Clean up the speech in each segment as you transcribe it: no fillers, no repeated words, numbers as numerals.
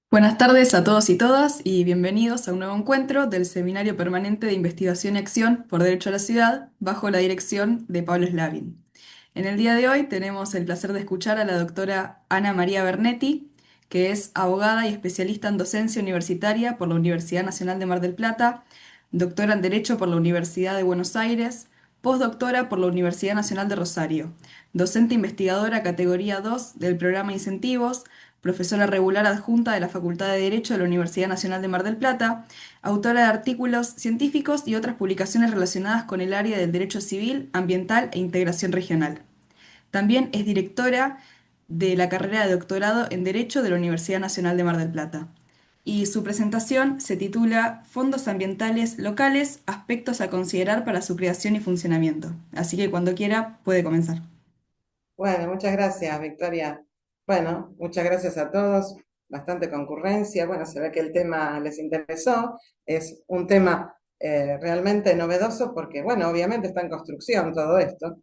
Buenas tardes a todos y todas y bienvenidos a un nuevo encuentro del Seminario Permanente de Investigación y Acción por Derecho a la Ciudad bajo la dirección de Pablo Slavin. En el día de hoy tenemos el placer de escuchar a la doctora Ana María Bernetti, que es abogada y especialista en docencia universitaria por la Universidad Nacional de Mar del Plata, doctora en Derecho por la Universidad de Buenos Aires, postdoctora por la Universidad Nacional de Rosario, docente investigadora categoría 2 del programa Incentivos, profesora regular adjunta de la Facultad de Derecho de la Universidad Nacional de Mar del Plata, autora de artículos científicos y otras publicaciones relacionadas con el área del derecho civil, ambiental e integración regional. También es directora de la carrera de doctorado en Derecho de la Universidad Nacional de Mar del Plata. Y su presentación se titula Fondos ambientales locales, aspectos a considerar para su creación y funcionamiento. Así que cuando quiera puede comenzar. Bueno, muchas gracias, Victoria. Bueno, muchas gracias a todos. Bastante concurrencia. Bueno, se ve que el tema les interesó. Es un tema realmente novedoso porque, bueno, obviamente está en construcción todo esto.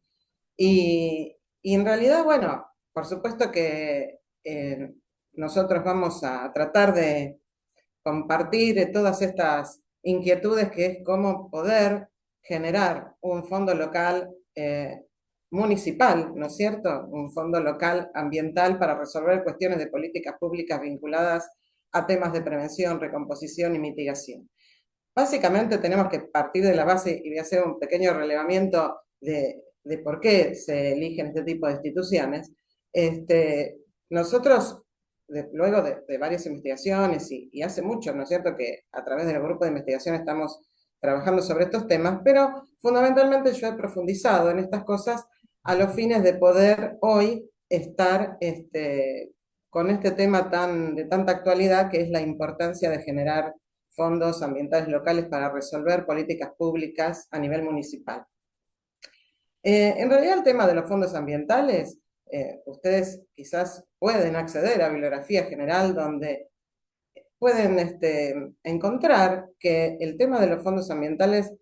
Y en realidad, bueno, por supuesto que nosotros vamos a tratar de compartir todas estas inquietudes que es cómo poder generar un fondo local municipal, ¿no es cierto? Un fondo local ambiental para resolver cuestiones de políticas públicas vinculadas a temas de prevención, recomposición y mitigación. Básicamente tenemos que partir de la base, y voy a hacer un pequeño relevamiento de por qué se eligen este tipo de instituciones. Nosotros, luego de varias investigaciones, y hace mucho, ¿no es cierto?, que a través del grupo de investigación estamos trabajando sobre estos temas, pero fundamentalmente yo he profundizado en estas cosas a los fines de poder hoy estar con este tema de tanta actualidad, que es la importancia de generar fondos ambientales locales para resolver políticas públicas a nivel municipal. En realidad el tema de los fondos ambientales, ustedes quizás pueden acceder a bibliografía general donde pueden encontrar que el tema de los fondos ambientales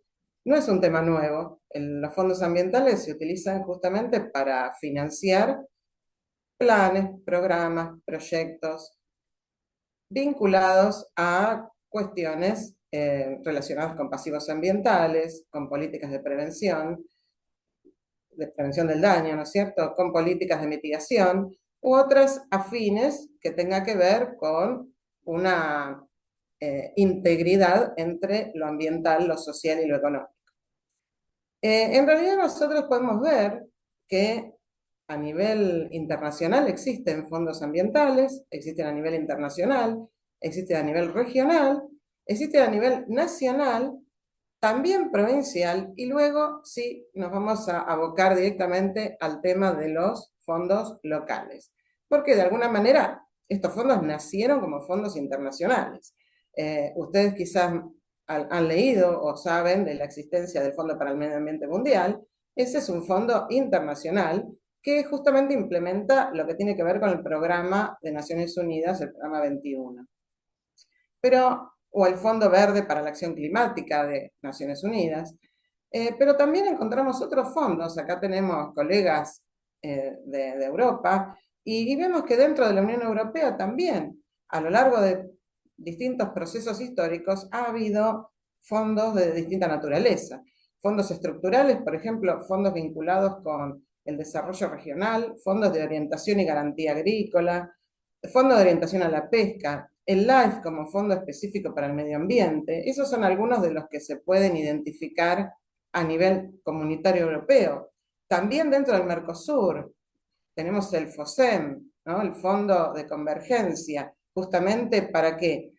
no es un tema nuevo. Los fondos ambientales se utilizan justamente para financiar planes, programas, proyectos vinculados a cuestiones relacionadas con pasivos ambientales, con políticas de prevención del daño, ¿no es cierto?, con políticas de mitigación, u otras afines que tenga que ver con una integridad entre lo ambiental, lo social y lo económico. En realidad nosotros podemos ver que a nivel internacional existen fondos ambientales, existen a nivel internacional, existen a nivel regional, existen a nivel nacional, también provincial, y luego sí nos vamos a abocar directamente al tema de los fondos locales, porque de alguna manera estos fondos nacieron como fondos internacionales. Ustedes quizás han leído o saben de la existencia del Fondo para el Medio Ambiente Mundial. Ese es un fondo internacional que justamente implementa lo que tiene que ver con el programa de Naciones Unidas, el programa 21. O el Fondo Verde para la Acción Climática de Naciones Unidas. Pero también encontramos otros fondos. Acá tenemos colegas de Europa y vemos que dentro de la Unión Europea también, a lo largo de distintos procesos históricos, ha habido fondos de distinta naturaleza. Fondos estructurales, por ejemplo, fondos vinculados con el desarrollo regional, fondos de orientación y garantía agrícola, fondos de orientación a la pesca, el LIFE como fondo específico para el medio ambiente. Esos son algunos de los que se pueden identificar a nivel comunitario europeo. También dentro del Mercosur tenemos el FOSEM, ¿no?, el Fondo de Convergencia, justamente para que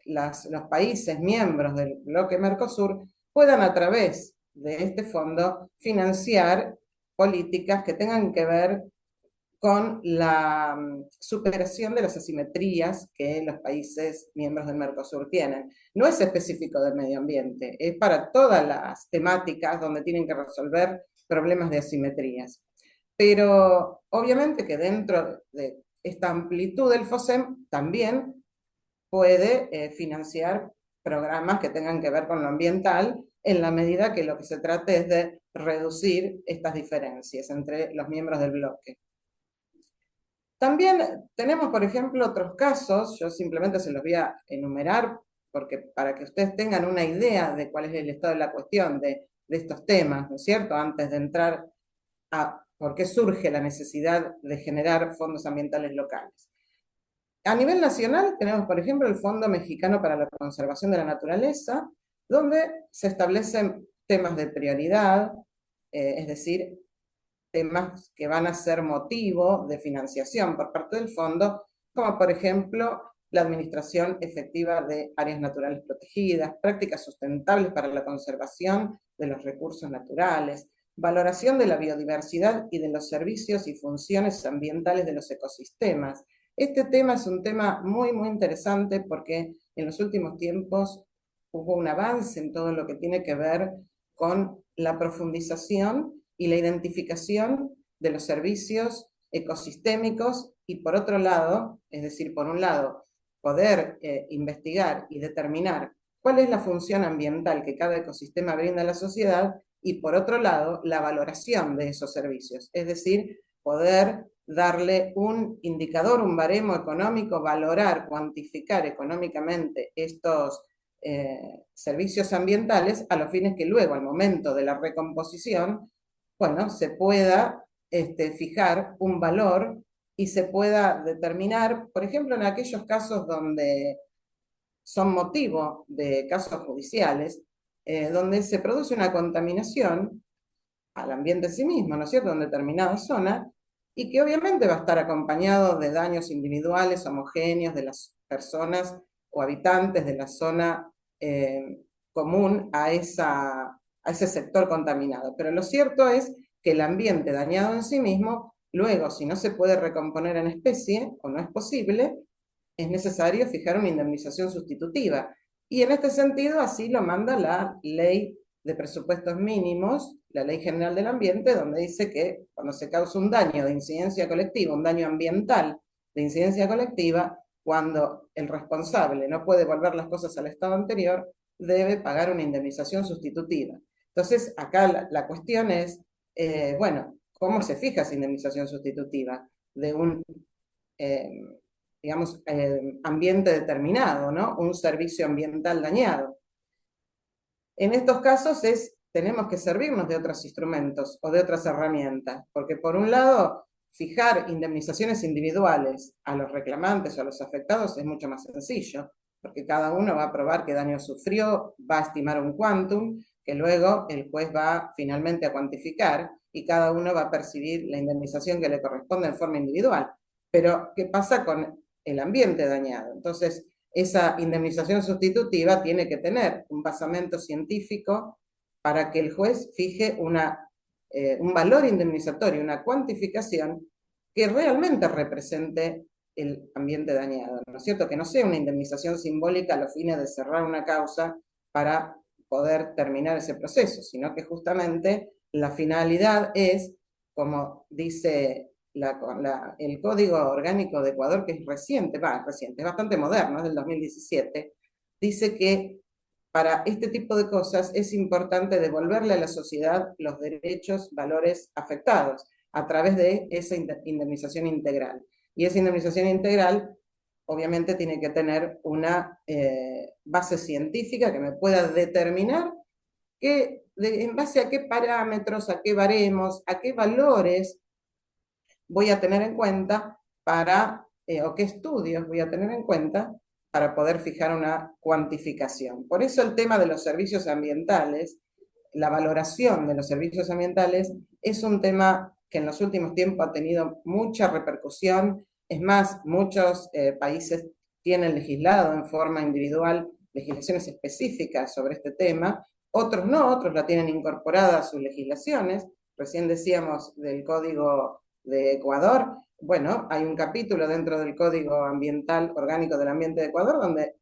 los países miembros del bloque Mercosur puedan a través de este fondo financiar políticas que tengan que ver con la superación de las asimetrías que los países miembros del Mercosur tienen. No es específico del medio ambiente, es para todas las temáticas donde tienen que resolver problemas de asimetrías. Pero obviamente que dentro de esta amplitud del FOSEM también puede financiar programas que tengan que ver con lo ambiental en la medida que lo que se trate es de reducir estas diferencias entre los miembros del bloque. También tenemos, por ejemplo, otros casos, yo simplemente se los voy a enumerar porque para que ustedes tengan una idea de cuál es el estado de la cuestión de estos temas, ¿no es cierto? Antes de entrar a por qué surge la necesidad de generar fondos ambientales locales. A nivel nacional tenemos, por ejemplo, el Fondo Mexicano para la Conservación de la Naturaleza, donde se establecen temas de prioridad, es decir, temas que van a ser motivo de financiación por parte del fondo, como por ejemplo la administración efectiva de áreas naturales protegidas, prácticas sustentables para la conservación de los recursos naturales, valoración de la biodiversidad y de los servicios y funciones ambientales de los ecosistemas. Este tema es un tema muy, muy interesante porque en los últimos tiempos hubo un avance en todo lo que tiene que ver con la profundización y la identificación de los servicios ecosistémicos y por otro lado, es decir, por un lado, poder investigar y determinar cuál es la función ambiental que cada ecosistema brinda a la sociedad y por otro lado, la valoración de esos servicios, es decir, poder darle un indicador, un baremo económico, valorar, cuantificar económicamente estos servicios ambientales a los fines que luego, al momento de la recomposición, bueno, se pueda fijar un valor y se pueda determinar, por ejemplo, en aquellos casos donde son motivo de casos judiciales, donde se produce una contaminación al ambiente en sí mismo, ¿no es cierto?, en determinada zona, y que obviamente va a estar acompañado de daños individuales homogéneos de las personas o habitantes de la zona común a ese sector contaminado. Pero lo cierto es que el ambiente dañado en sí mismo, luego, si no se puede recomponer en especie o no es posible, es necesario fijar una indemnización sustitutiva. Y en este sentido, así lo manda la ley de presupuestos mínimos, la Ley General del Ambiente, donde dice que cuando se causa un daño de incidencia colectiva, un daño ambiental de incidencia colectiva, cuando el responsable no puede volver las cosas al estado anterior, debe pagar una indemnización sustitutiva. Entonces, acá la cuestión es, bueno, ¿cómo se fija esa indemnización sustitutiva de un digamos, ambiente determinado, ¿no? Un servicio ambiental dañado? En estos casos tenemos que servirnos de otros instrumentos o de otras herramientas, porque por un lado, fijar indemnizaciones individuales a los reclamantes o a los afectados es mucho más sencillo, porque cada uno va a probar qué daño sufrió, va a estimar un quantum, que luego el juez va finalmente a cuantificar y cada uno va a percibir la indemnización que le corresponde en forma individual. Pero, ¿qué pasa con el ambiente dañado? Entonces, esa indemnización sustitutiva tiene que tener un basamento científico para que el juez fije un valor indemnizatorio, una cuantificación que realmente represente el ambiente dañado, ¿no es cierto? Que no sea una indemnización simbólica a los fines de cerrar una causa para poder terminar ese proceso, sino que justamente la finalidad es, como dice el Código Orgánico de Ecuador, que es reciente, es bastante moderno, es del 2017, dice que para este tipo de cosas es importante devolverle a la sociedad los derechos, valores afectados a través de esa indemnización integral. Y esa indemnización integral obviamente tiene que tener una base científica que me pueda determinar en base a qué parámetros, a qué baremos, a qué valores voy a tener en cuenta o qué estudios voy a tener en cuenta para poder fijar una cuantificación. Por eso el tema de los servicios ambientales, la valoración de los servicios ambientales, es un tema que en los últimos tiempos ha tenido mucha repercusión. Es más, muchos países tienen legislado en forma individual legislaciones específicas sobre este tema, otros no, otros la tienen incorporada a sus legislaciones. Recién decíamos del Código de Ecuador. Bueno, hay un capítulo dentro del Código Ambiental Orgánico del Ambiente de Ecuador donde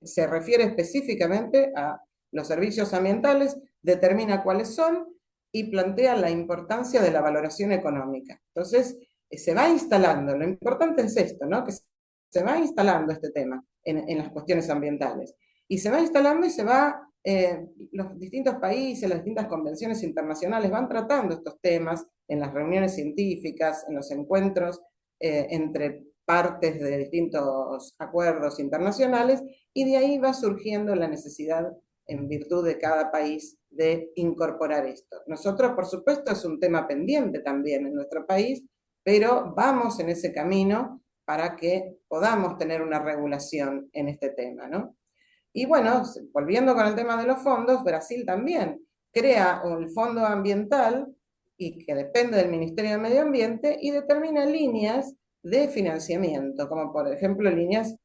se refiere específicamente a los servicios ambientales, determina cuáles son y plantea la importancia de la valoración económica. Entonces, se va instalando, lo importante es esto, ¿no? Que se va instalando este tema en las cuestiones ambientales. Y se va instalando y los distintos países, las distintas convenciones internacionales van tratando estos temas en las reuniones científicas, en los encuentros entre partes de distintos acuerdos internacionales, y de ahí va surgiendo la necesidad, en virtud de cada país, de incorporar esto. Nosotros, por supuesto, es un tema pendiente también en nuestro país, pero vamos en ese camino para que podamos tener una regulación en este tema, ¿no? Y bueno, volviendo con el tema de los fondos, Brasil también crea un fondo ambiental y que depende del Ministerio de Medio Ambiente y determina líneas de financiamiento, como por ejemplo líneas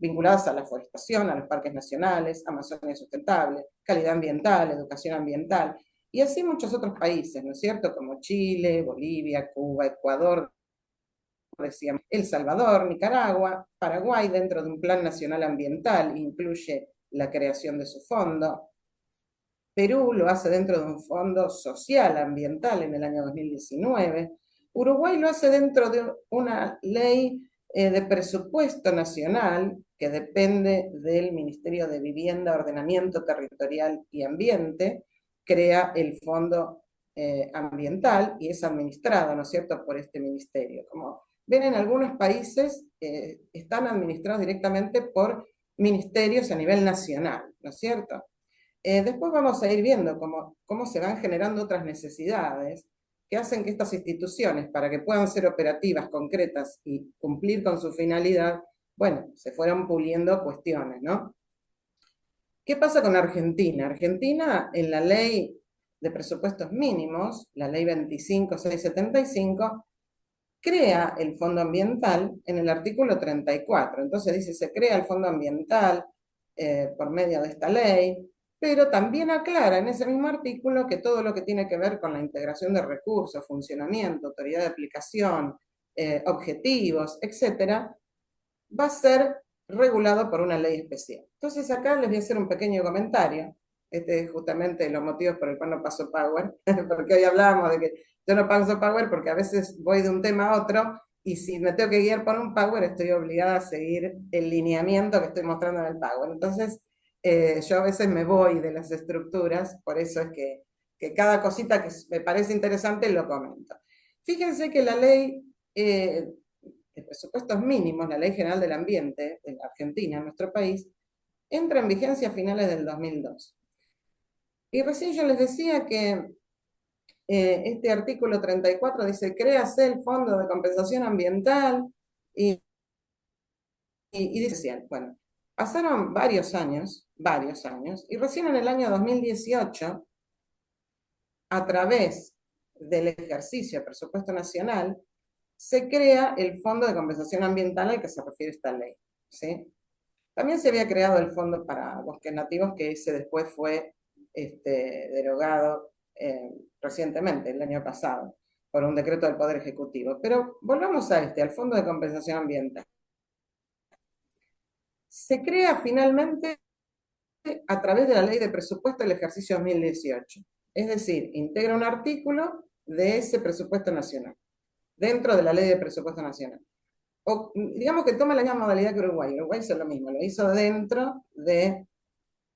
vinculadas a la forestación, a los parques nacionales, Amazonia sustentable, calidad ambiental, educación ambiental, y así muchos otros países, ¿no es cierto?, como Chile, Bolivia, Cuba, Ecuador, decíamos, El Salvador, Nicaragua, Paraguay, dentro de un plan nacional ambiental, incluye la creación de su fondo. Perú lo hace dentro de un fondo social ambiental en el año 2019. Uruguay lo hace dentro de una ley de presupuesto nacional que depende del Ministerio de Vivienda, Ordenamiento Territorial y Ambiente, crea el fondo ambiental y es administrado, ¿no es cierto?, por este ministerio. Como ven, en algunos países están administrados directamente por ministerios a nivel nacional, ¿no es cierto? Después vamos a ir viendo cómo se van generando otras necesidades que hacen que estas instituciones, para que puedan ser operativas, concretas y cumplir con su finalidad, bueno, se fueron puliendo cuestiones, ¿no? ¿Qué pasa con Argentina? Argentina, en la ley de presupuestos mínimos, la ley 25675, crea el fondo ambiental en el artículo 34. Entonces dice, se crea el fondo ambiental por medio de esta ley, pero también aclara en ese mismo artículo que todo lo que tiene que ver con la integración de recursos, funcionamiento, autoridad de aplicación, objetivos, etcétera, va a ser regulado por una ley especial. Entonces acá les voy a hacer un pequeño comentario. Este es justamente los motivos por el cual no paso Power, porque hoy hablábamos de que yo no paso Power porque a veces voy de un tema a otro y si me tengo que guiar por un Power estoy obligada a seguir el lineamiento que estoy mostrando en el Power. Entonces yo a veces me voy de las estructuras, por eso es que cada cosita que me parece interesante lo comento. Fíjense que la ley de presupuestos mínimos, la Ley General del Ambiente de la Argentina, en nuestro país, entra en vigencia a finales del 2002. Y recién yo les decía que este artículo 34 dice, créase el Fondo de Compensación Ambiental y dice, bueno, pasaron varios años, y recién en el año 2018, a través del ejercicio de presupuesto nacional, se crea el Fondo de Compensación Ambiental al que se refiere esta ley, ¿sí? También se había creado el Fondo para Bosques Nativos, que ese después fue derogado recientemente, el año pasado, por un decreto del Poder Ejecutivo. Pero volvamos al Fondo de Compensación Ambiental. Se crea finalmente a través de la Ley de Presupuesto del ejercicio 2018. Es decir, integra un artículo de ese presupuesto nacional, dentro de la Ley de Presupuesto Nacional. O, digamos que toma la misma modalidad que Uruguay. Uruguay hizo lo mismo, lo hizo dentro de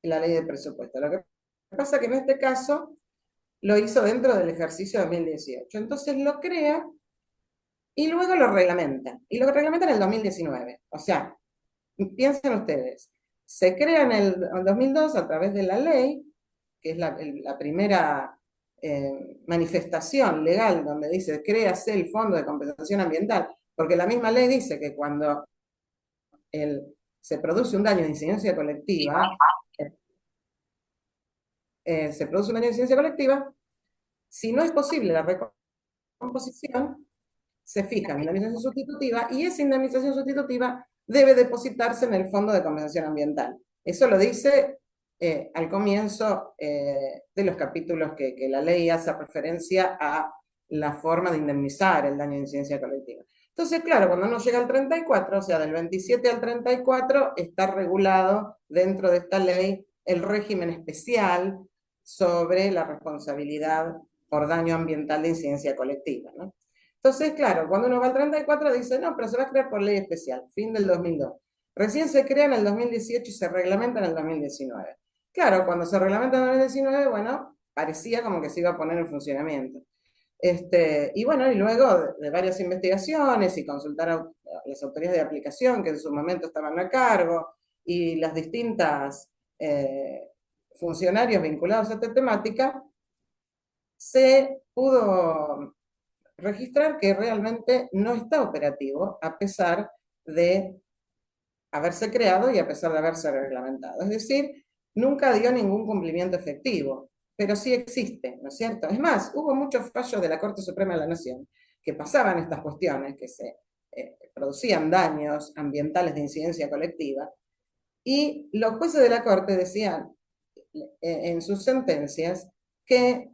la ley de presupuesto. Lo que pasa es que en este caso lo hizo dentro del ejercicio 2018. Entonces lo crea y luego lo reglamenta. Y lo reglamenta en el 2019. O sea, piensen ustedes, se crea en el 2002 a través de la ley, que es la primera manifestación legal donde dice, créase el Fondo de Compensación Ambiental, porque la misma ley dice que cuando se produce un daño de incidencia colectiva, si no es posible la recomposición, se fija una indemnización sustitutiva y esa indemnización sustitutiva debe depositarse en el Fondo de Compensación Ambiental. Eso lo dice al comienzo de los capítulos que la ley hace referencia a la forma de indemnizar el daño de incidencia colectiva. Entonces, claro, cuando uno llega al 34, o sea, del 27 al 34, está regulado dentro de esta ley el régimen especial sobre la responsabilidad por daño ambiental de incidencia colectiva, ¿no? Entonces, claro, cuando uno va al 34 dice, no, pero se va a crear por ley especial, fin del 2002. Recién se crea en el 2018 y se reglamenta en el 2019. Claro, cuando se reglamenta en el 2019, bueno, parecía como que se iba a poner en funcionamiento. Y bueno, y luego de varias investigaciones y consultar a las autoridades de aplicación que en su momento estaban a cargo y las distintas funcionarios vinculados a esta temática, se pudo registrar que realmente no está operativo a pesar de haberse creado y a pesar de haberse reglamentado. Es decir, nunca dio ningún cumplimiento efectivo, pero sí existe, ¿no es cierto? Es más, hubo muchos fallos de la Corte Suprema de la Nación que pasaban estas cuestiones, que se producían daños ambientales de incidencia colectiva, y los jueces de la Corte decían en sus sentencias que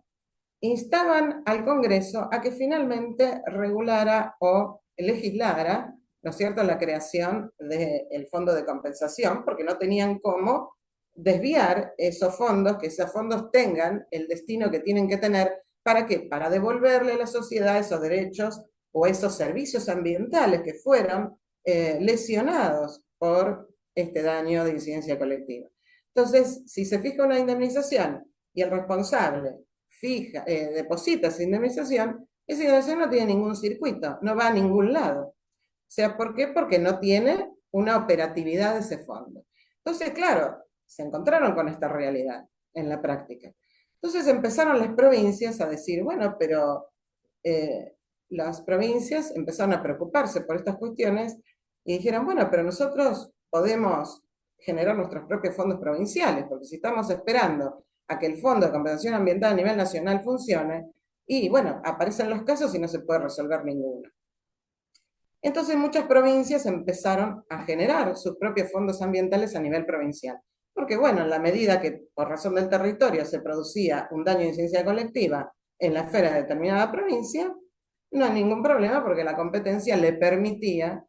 instaban al Congreso a que finalmente regulara o legislara, ¿no es cierto?, la creación del fondo de compensación, porque no tenían cómo desviar esos fondos, que esos fondos tengan el destino que tienen que tener, ¿para qué? Para devolverle a la sociedad esos derechos o esos servicios ambientales que fueron lesionados por este daño de incidencia colectiva. Entonces, si se fija una indemnización y el responsable deposita esa indemnización no tiene ningún circuito, no va a ningún lado. O sea, ¿por qué? Porque no tiene una operatividad de ese fondo. Entonces, claro, se encontraron con esta realidad en la práctica. Entonces empezaron las provincias a decir, bueno, pero las provincias empezaron a preocuparse por estas cuestiones y dijeron, bueno, pero nosotros podemos generar nuestros propios fondos provinciales, porque si estamos esperando a que el Fondo de Compensación Ambiental a nivel nacional funcione, y bueno, aparecen los casos y no se puede resolver ninguno. Entonces muchas provincias empezaron a generar sus propios fondos ambientales a nivel provincial. Porque bueno, en la medida que por razón del territorio se producía un daño de incidencia colectiva en la esfera de determinada provincia, no hay ningún problema porque la competencia le permitía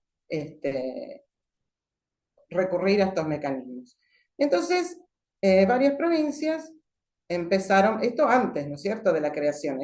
recurrir a estos mecanismos. Entonces, varias provincias empezaron, esto antes, ¿no es cierto?, de la creación.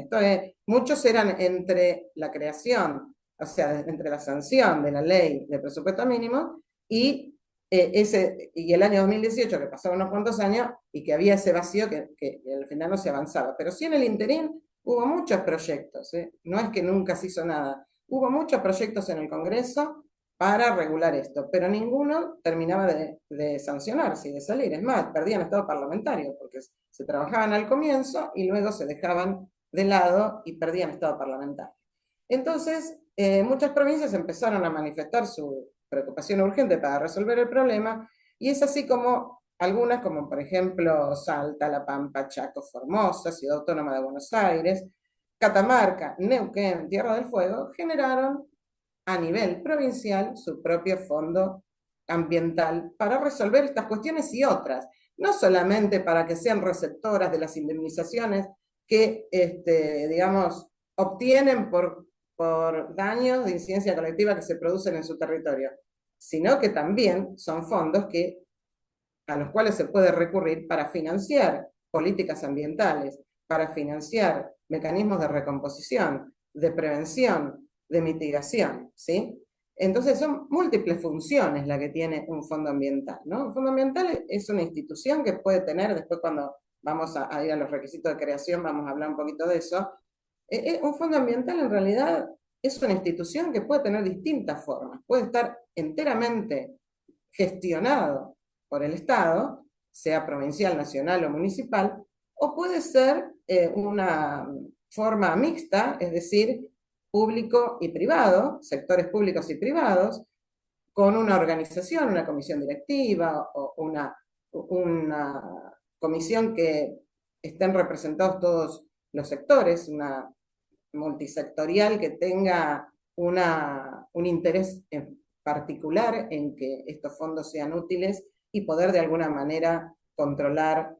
Muchos eran entre la creación, o sea, entre la sanción de la ley de presupuesto mínimo y el año 2018, que pasaron unos cuantos años, y que había ese vacío que al final no se avanzaba. Pero sí en el interín hubo muchos proyectos, no es que nunca se hizo nada. Hubo muchos proyectos en el Congreso para regular esto, pero ninguno terminaba de sancionarse y de salir. Es más, perdían estado parlamentario porque se trabajaban al comienzo y luego se dejaban de lado y perdían estado parlamentario. Entonces, muchas provincias empezaron a manifestar su preocupación urgente para resolver el problema y es así como algunas, como por ejemplo Salta, La Pampa, Chaco, Formosa, Ciudad Autónoma de Buenos Aires, Catamarca, Neuquén, Tierra del Fuego, generaron a nivel provincial su propio fondo ambiental para resolver estas cuestiones y otras, no solamente para que sean receptoras de las indemnizaciones que, digamos, obtienen por daños de incidencia colectiva que se producen en su territorio, sino que también son fondos a los cuales se puede recurrir para financiar políticas ambientales, para financiar mecanismos de recomposición, de prevención, de mitigación, ¿sí? Entonces son múltiples funciones la que tiene un fondo ambiental, ¿no? Un fondo ambiental es una institución que puede tener, después cuando vamos a ir a los requisitos de creación, vamos a hablar un poquito de eso. Un fondo ambiental en realidad es una institución que puede tener distintas formas, puede estar enteramente gestionado por el Estado, sea provincial, nacional o municipal, o puede ser una forma mixta, es decir, público y privado, sectores públicos y privados, con una organización, una comisión directiva o una comisión que estén representados todos los sectores, una multisectorial que tenga un interés particular en que estos fondos sean útiles y poder de alguna manera controlar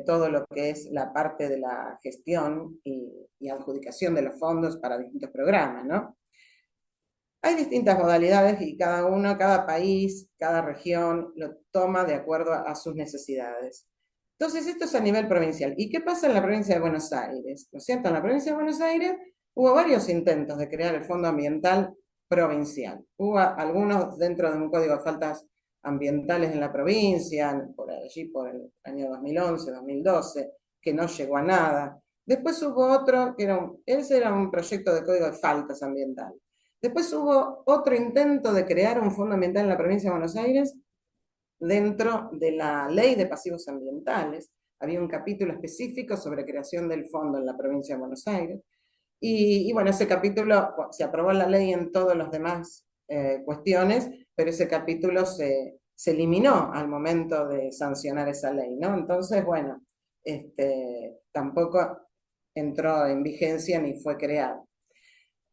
todo lo que es la parte de la gestión y adjudicación de los fondos para distintos programas, ¿no? Hay distintas modalidades y cada país, cada región lo toma de acuerdo a sus necesidades. Entonces, esto es a nivel provincial. ¿Y qué pasa en la provincia de Buenos Aires? ¿No es cierto? En la provincia de Buenos Aires hubo varios intentos de crear el Fondo Ambiental Provincial. Hubo algunos dentro de un código de faltas ambientales en la provincia, por allí por el año 2011, 2012, que no llegó a nada. Después hubo otro, ese era un proyecto de código de faltas ambientales. Después hubo otro intento de crear un fondo ambiental en la provincia de Buenos Aires dentro de la ley de pasivos ambientales. Había un capítulo específico sobre creación del fondo en la provincia de Buenos Aires. Y bueno, ese capítulo se aprobó la ley en todas las demás cuestiones, pero ese capítulo se eliminó al momento de sancionar esa ley, ¿no? Entonces, bueno, tampoco entró en vigencia ni fue creado.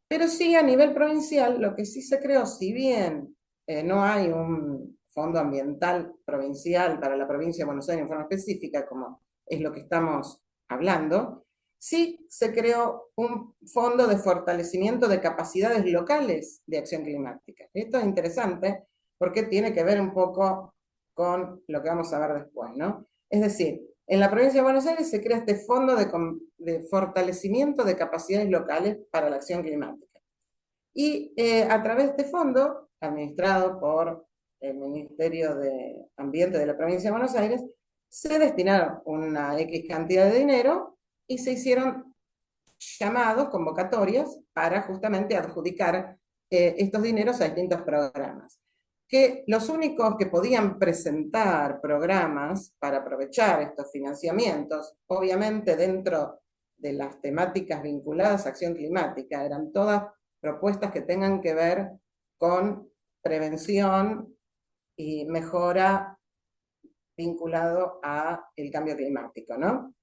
Pero sí, a nivel provincial, lo que sí se creó, si bien no hay un fondo ambiental provincial para la provincia de Buenos Aires en forma específica, como es lo que estamos hablando, sí se creó un fondo de fortalecimiento de capacidades locales de acción climática. Esto es interesante porque tiene que ver un poco con lo que vamos a ver después, ¿no? Es decir, en la provincia de Buenos Aires se crea este fondo de fortalecimiento de capacidades locales para la acción climática. Y a través de este fondo, administrado por el Ministerio de Ambiente de la provincia de Buenos Aires, se destinaron una X cantidad de dinero y se hicieron llamados, convocatorias, para justamente adjudicar estos dineros a distintos programas. Que los únicos que podían presentar programas para aprovechar estos financiamientos, obviamente dentro de las temáticas vinculadas a acción climática, eran todas propuestas que tengan que ver con prevención y mejora vinculado a el cambio climático, ¿no?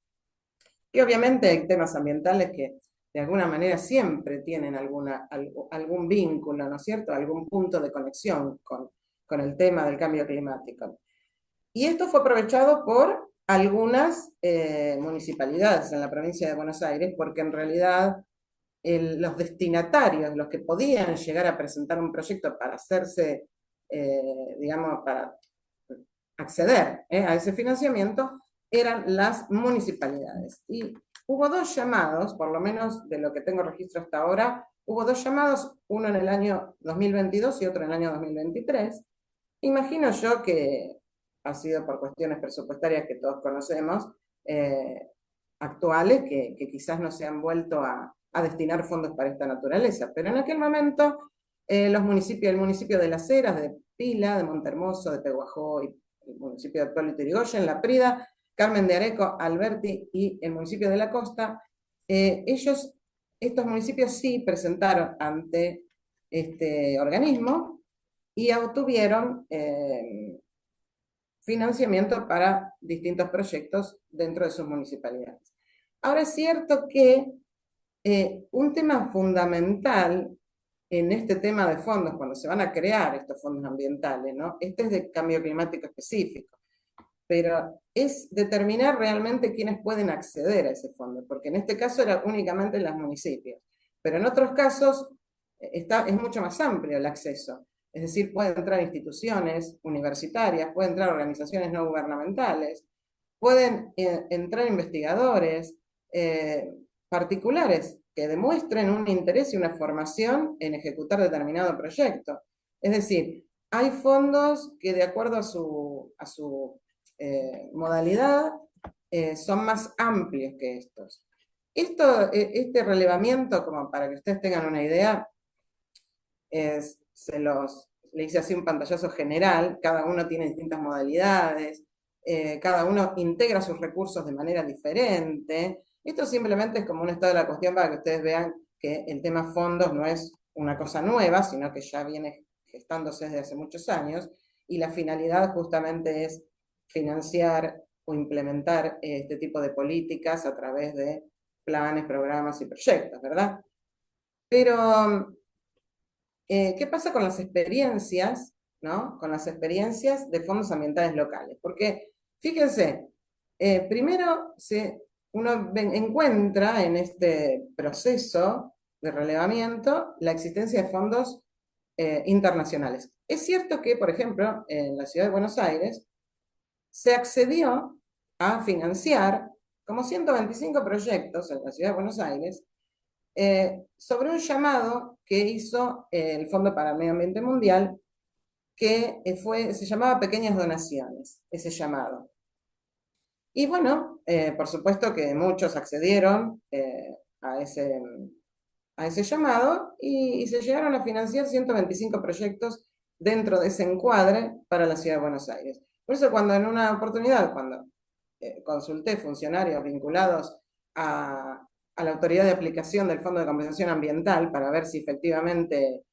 Y obviamente hay temas ambientales que de alguna manera siempre tienen algún vínculo, ¿no es cierto? Algún punto de conexión con el tema del cambio climático. Y esto fue aprovechado por algunas municipalidades en la provincia de Buenos Aires, porque en realidad los destinatarios, los que podían llegar a presentar un proyecto para hacerse, digamos, para acceder a ese financiamiento, eran las municipalidades. Y hubo dos llamados, por lo menos de lo que tengo registro hasta ahora, hubo dos llamados, uno en el año 2022 y otro en el año 2023. Imagino yo que ha sido por cuestiones presupuestarias que todos conocemos, actuales, que quizás no se han vuelto a destinar fondos para esta naturaleza. Pero en aquel momento, el municipio de Las Heras, de Pila, de Montermoso, de Peguajó y el municipio de Pueblo Irigoyen, La Prida, Carmen de Areco, Alberti y el municipio de La Costa, estos municipios sí presentaron ante este organismo y obtuvieron financiamiento para distintos proyectos dentro de sus municipalidades. Ahora es cierto que un tema fundamental en este tema de fondos, cuando se van a crear estos fondos ambientales, ¿no? Este es de cambio climático específico, pero es determinar realmente quiénes pueden acceder a ese fondo, porque en este caso era únicamente en los municipios, pero en otros casos es mucho más amplio el acceso. Es decir, pueden entrar instituciones universitarias, pueden entrar organizaciones no gubernamentales, pueden entrar investigadores particulares que demuestren un interés y una formación en ejecutar determinado proyecto. Es decir, hay fondos que de acuerdo a su modalidad son más amplios que estos. Este relevamiento, como para que ustedes tengan una idea, le hice así un pantallazo general, cada uno tiene distintas modalidades, cada uno integra sus recursos de manera diferente. Esto simplemente es como un estado de la cuestión para que ustedes vean que el tema fondos no es una cosa nueva, sino que ya viene gestándose desde hace muchos años, y la finalidad justamente es financiar o implementar este tipo de políticas a través de planes, programas y proyectos, ¿verdad? Pero ¿qué pasa con las experiencias, ¿no? Con las experiencias de fondos ambientales locales? Porque, fíjense, primero uno encuentra en este proceso de relevamiento la existencia de fondos internacionales. Es cierto que, por ejemplo, en la ciudad de Buenos Aires se accedió a financiar como 125 proyectos en la ciudad de Buenos Aires sobre un llamado que hizo el Fondo para el Medio Ambiente Mundial, que se llamaba Pequeñas Donaciones, ese llamado. Y bueno, por supuesto que muchos accedieron a ese llamado y se llegaron a financiar 125 proyectos dentro de ese encuadre para la Ciudad de Buenos Aires. Por eso cuando en una oportunidad, cuando consulté funcionarios vinculados a la autoridad de aplicación del Fondo de Compensación Ambiental para ver si efectivamente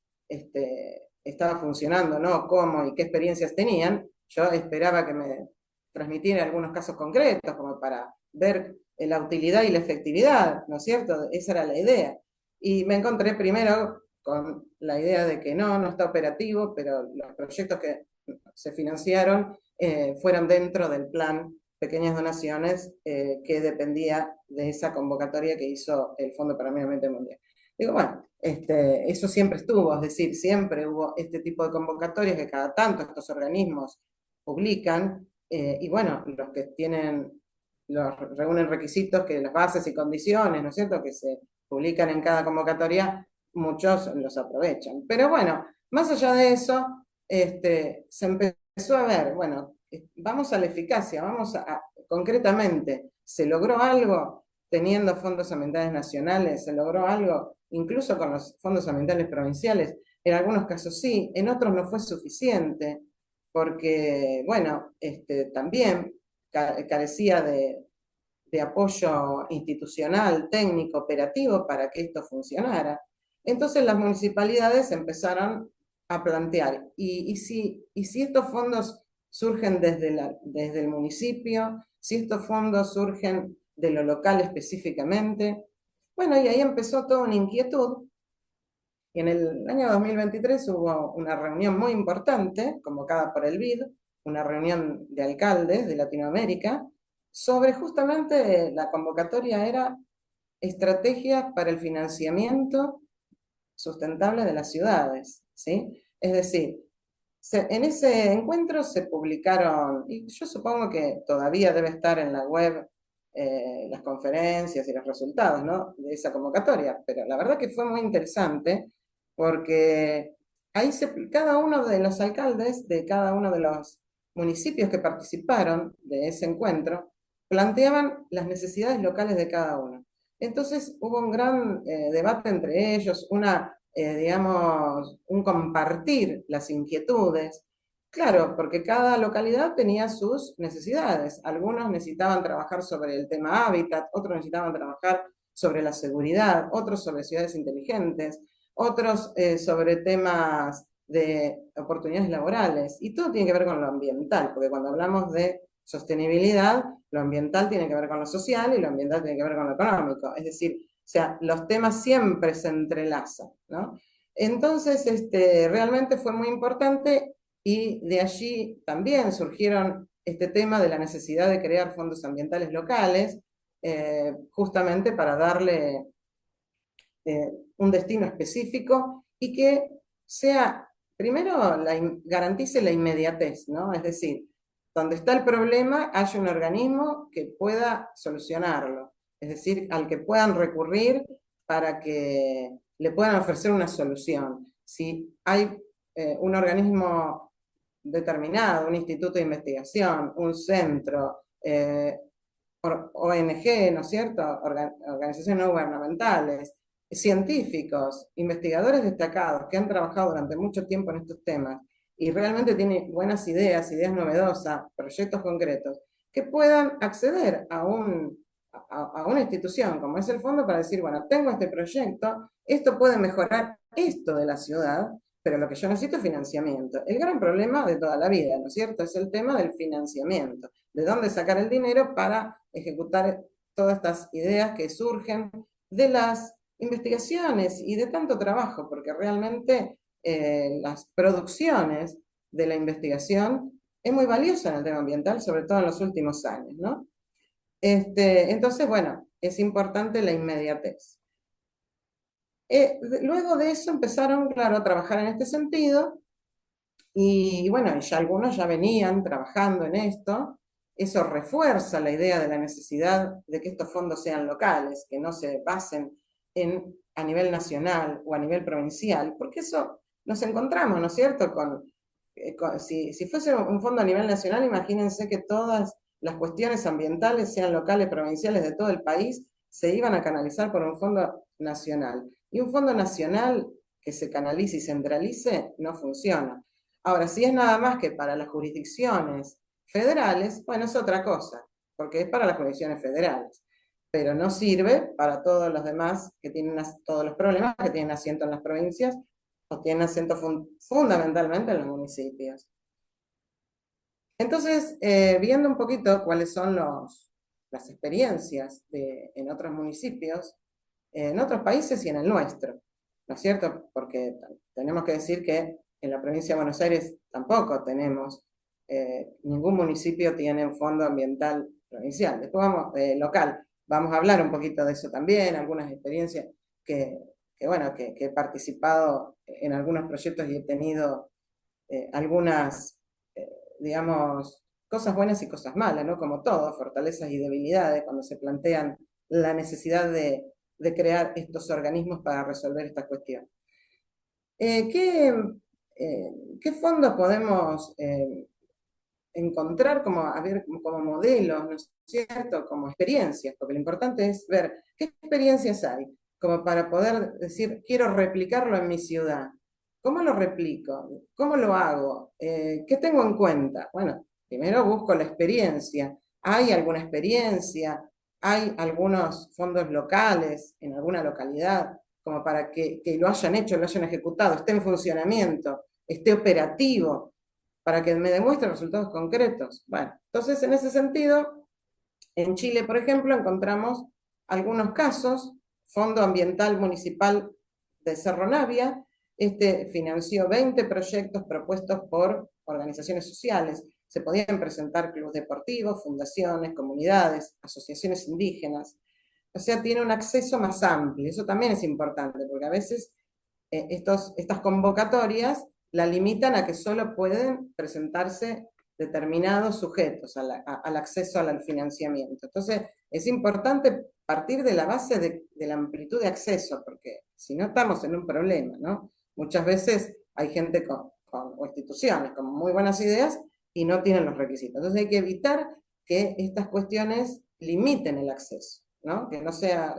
estaba funcionando, ¿no? Cómo y qué experiencias tenían, yo esperaba que me transmitieran algunos casos concretos, como para ver la utilidad y la efectividad, ¿no es cierto? Esa era la idea. Y me encontré primero con la idea de que no está operativo, pero los proyectos que se financiaron fueron dentro del plan Pequeñas Donaciones que dependía de esa convocatoria que hizo el Fondo para el Medio Ambiente Mundial. Digo, bueno, eso siempre estuvo, es decir, siempre hubo este tipo de convocatorias que cada tanto estos organismos publican, y bueno, los que reúnen requisitos, que las bases y condiciones, ¿no es cierto?, que se publican en cada convocatoria, muchos los aprovechan. Pero bueno, más allá de eso, se empezó a ver, bueno, vamos a la eficacia, concretamente, ¿se logró algo teniendo fondos ambientales nacionales? ¿Se logró algo incluso con los fondos ambientales provinciales? En algunos casos sí, en otros no fue suficiente, porque, bueno, también carecía de apoyo institucional, técnico, operativo para que esto funcionara. Entonces las municipalidades empezaron a plantear, ¿y si estos fondos surgen desde el municipio? ¿Si estos fondos surgen de lo local específicamente? Bueno, y ahí empezó toda una inquietud. Y en el año 2023 hubo una reunión muy importante, convocada por el BID, una reunión de alcaldes de Latinoamérica, sobre justamente la convocatoria era estrategias para el financiamiento sustentable de las ciudades, ¿sí? Es decir, en ese encuentro se publicaron, y yo supongo que todavía debe estar en la web las conferencias y los resultados, ¿no?, de esa convocatoria, pero la verdad que fue muy interesante porque ahí cada uno de los alcaldes de cada uno de los municipios que participaron de ese encuentro planteaban las necesidades locales de cada uno. Entonces hubo un gran debate entre ellos, digamos, un compartir las inquietudes. Claro, porque cada localidad tenía sus necesidades. Algunos necesitaban trabajar sobre el tema hábitat, otros necesitaban trabajar sobre la seguridad, otros sobre ciudades inteligentes, otros sobre temas de oportunidades laborales. Y todo tiene que ver con lo ambiental, porque cuando hablamos de sostenibilidad, lo ambiental tiene que ver con lo social y lo ambiental tiene que ver con lo económico. Es decir, o sea, los temas siempre se entrelazan, ¿no? Entonces, realmente fue muy importante y de allí también surgieron este tema de la necesidad de crear fondos ambientales locales, justamente para darle un destino específico y que sea, primero, garantice la inmediatez, ¿no? Es decir, donde está el problema, haya un organismo que pueda solucionarlo, es decir, al que puedan recurrir para que le puedan ofrecer una solución. Si hay un organismo determinado, un instituto de investigación, un centro, ONG, ¿no es cierto?, organizaciones no gubernamentales, científicos, investigadores destacados que han trabajado durante mucho tiempo en estos temas y realmente tienen buenas ideas, ideas novedosas, proyectos concretos, que puedan acceder a una institución como es el fondo para decir, bueno, tengo este proyecto, esto puede mejorar esto de la ciudad, pero lo que yo necesito es financiamiento. El gran problema de toda la vida, ¿no es cierto?, es el tema del financiamiento. ¿De dónde sacar el dinero para ejecutar todas estas ideas que surgen de las investigaciones y de tanto trabajo? Porque realmente las producciones de la investigación es muy valiosa en el tema ambiental, sobre todo en los últimos años, ¿no? Entonces, bueno, es importante la inmediatez. Luego de eso empezaron, claro, a trabajar en este sentido y bueno, ya algunos ya venían trabajando en esto. Eso refuerza la idea de la necesidad de que estos fondos sean locales, que no se basen a nivel nacional o a nivel provincial, porque eso nos encontramos, ¿no es cierto? Si fuese un fondo a nivel nacional, imagínense que todas las cuestiones ambientales, sean locales, provinciales, de todo el país, se iban a canalizar por un fondo nacional. Y un fondo nacional que se canalice y centralice no funciona. Ahora, si es nada más que para las jurisdicciones federales, bueno, es otra cosa, porque es para las jurisdicciones federales, pero no sirve para todos los demás que tienen todos los problemas que tienen asiento en las provincias o tienen asiento fundamentalmente en los municipios. Entonces, viendo un poquito cuáles son las experiencias en otros municipios, en otros países y en el nuestro, ¿no es cierto? Porque tenemos que decir que en la provincia de Buenos Aires tampoco tenemos, ningún municipio tiene un fondo ambiental provincial. Después vamos, local, vamos a hablar un poquito de eso también, algunas experiencias que, que he participado en algunos proyectos y he tenido algunas, digamos, cosas buenas y cosas malas, ¿no? Como todo, fortalezas y debilidades, cuando se plantean la necesidad de crear estos organismos para resolver esta cuestión. Eh, ¿qué, ¿Qué fondos podemos encontrar como, a ver, como modelos, ¿no es cierto? Como experiencias, porque lo importante es ver qué experiencias hay, como para poder decir, quiero replicarlo en mi ciudad. ¿Cómo lo replico? ¿Cómo lo hago? ¿Qué tengo en cuenta? Bueno, primero busco la experiencia. ¿Hay alguna experiencia? ¿Hay algunos fondos locales en alguna localidad como para que lo hayan hecho, lo hayan ejecutado, esté en funcionamiento, esté operativo, para que me demuestre resultados concretos? Bueno, entonces en ese sentido, en Chile, por ejemplo, encontramos algunos casos. Fondo Ambiental Municipal de Cerro Navia, este financió 20 proyectos propuestos por organizaciones sociales. Se podían presentar clubes deportivos, fundaciones, comunidades, asociaciones indígenas. O sea, tiene un acceso más amplio. Eso también es importante, porque a veces estas convocatorias la limitan a que solo pueden presentarse determinados sujetos al acceso al financiamiento. Entonces, es importante partir de la base de la amplitud de acceso, porque si no estamos en un problema, ¿no? Muchas veces hay gente o instituciones con muy buenas ideas y no tienen los requisitos. Entonces hay que evitar que estas cuestiones limiten el acceso, ¿no? Que no sea,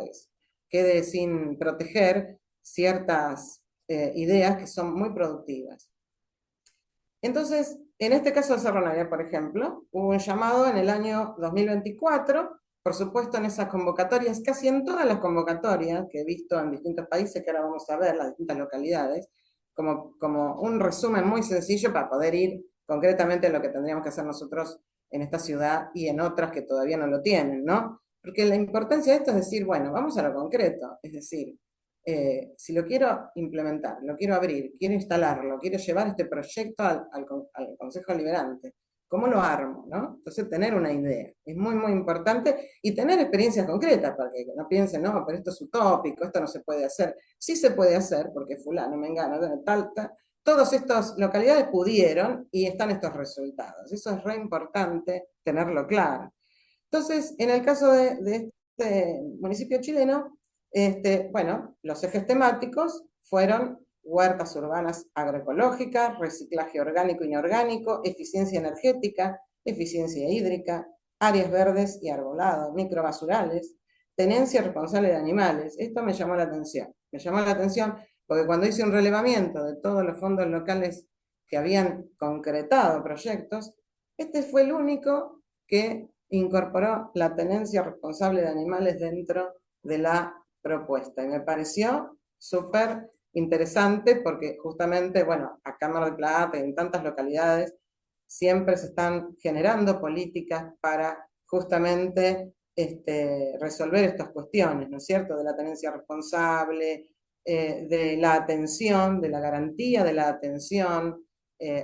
quede sin proteger ciertas ideas que son muy productivas. Entonces, en este caso de Cerro Navia, por ejemplo, hubo un llamado en el año 2024, por supuesto en esas convocatorias, casi en todas las convocatorias que he visto en distintos países, que ahora vamos a ver, las distintas localidades, como un resumen muy sencillo para poder ir concretamente a lo que tendríamos que hacer nosotros en esta ciudad y en otras que todavía no lo tienen, ¿no? Porque la importancia de esto es decir, bueno, vamos a lo concreto, es decir, si lo quiero implementar, lo quiero abrir, quiero instalarlo, quiero llevar este proyecto al Consejo Deliberante, ¿cómo lo armo? ¿No? Entonces, tener una idea es muy, muy importante y tener experiencias concretas para que no piensen, no, pero esto es utópico, esto no se puede hacer. Sí se puede hacer, porque fulano, mengano, tal. Todas estas localidades pudieron y están estos resultados. Eso es re importante tenerlo claro. Entonces, en el caso de este municipio chileno, bueno, los ejes temáticos fueron huertas urbanas agroecológicas, reciclaje orgánico e inorgánico, eficiencia energética, eficiencia hídrica, áreas verdes y arbolado, microbasurales, tenencia responsable de animales. Esto me llamó la atención. Me llamó la atención porque cuando hice un relevamiento de todos los fondos locales que habían concretado proyectos, este fue el único que incorporó la tenencia responsable de animales dentro de la propuesta. Y me pareció súper interesante porque justamente, bueno, acá en Mar del Plata y en tantas localidades siempre se están generando políticas para justamente resolver estas cuestiones, ¿no es cierto? De la tenencia responsable, de la atención, de la garantía de la atención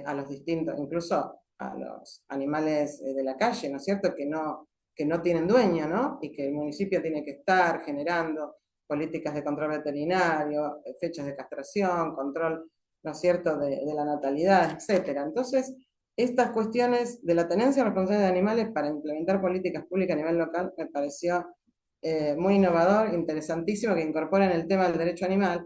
a los distintos, incluso a los animales de la calle, ¿no es cierto? Que no tienen dueño, ¿no? Y que el municipio tiene que estar generando políticas de control veterinario, fechas de castración, control, ¿no es cierto?, de la natalidad, etcétera. Entonces, estas cuestiones de la tenencia responsable de animales para implementar políticas públicas a nivel local me pareció muy innovador, interesantísimo, que incorporen el tema del derecho animal,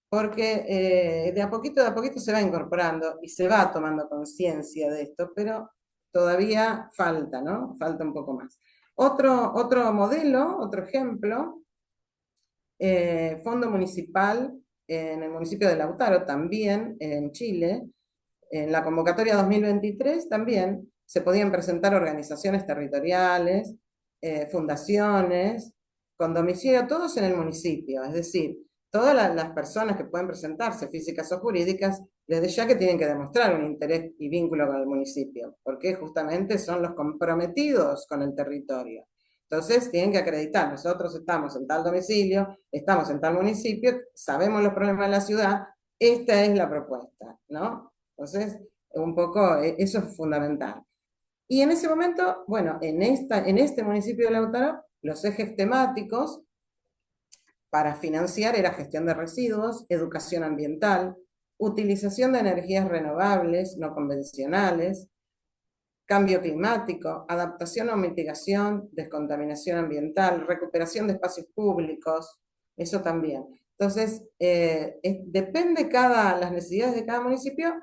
porque de a poquito se va incorporando y se va tomando conciencia de esto, pero todavía falta, ¿no? Falta un poco más. Otro modelo, otro ejemplo, fondo municipal en el municipio de Lautaro, también en Chile. En la convocatoria 2023 también se podían presentar organizaciones territoriales, fundaciones, con domicilio, todos en el municipio. Es decir, todas las personas que pueden presentarse, físicas o jurídicas, desde ya que tienen que demostrar un interés y vínculo con el municipio, porque justamente son los comprometidos con el territorio. Entonces tienen que acreditar, nosotros estamos en tal domicilio, estamos en tal municipio, sabemos los problemas de la ciudad, esta es la propuesta, ¿no? Entonces, un poco eso es fundamental. Y en ese momento, bueno, en este municipio de Lautaro, los ejes temáticos para financiar era gestión de residuos, educación ambiental, utilización de energías renovables no convencionales, cambio climático, adaptación o mitigación, descontaminación ambiental, recuperación de espacios públicos, eso también. Entonces, depende las necesidades de cada municipio,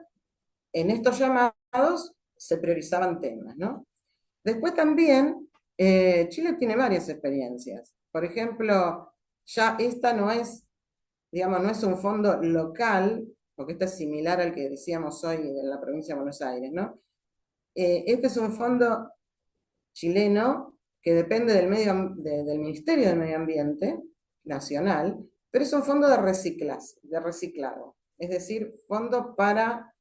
en estos llamados se priorizaban temas, ¿no? Después también, Chile tiene varias experiencias. Por ejemplo, ya esta no es, digamos, no es un fondo local, porque este es similar al que decíamos hoy en la provincia de Buenos Aires, ¿no? Este es un fondo chileno que depende del Ministerio del Medio Ambiente Nacional, pero es un fondo de reciclado, es decir, fondo para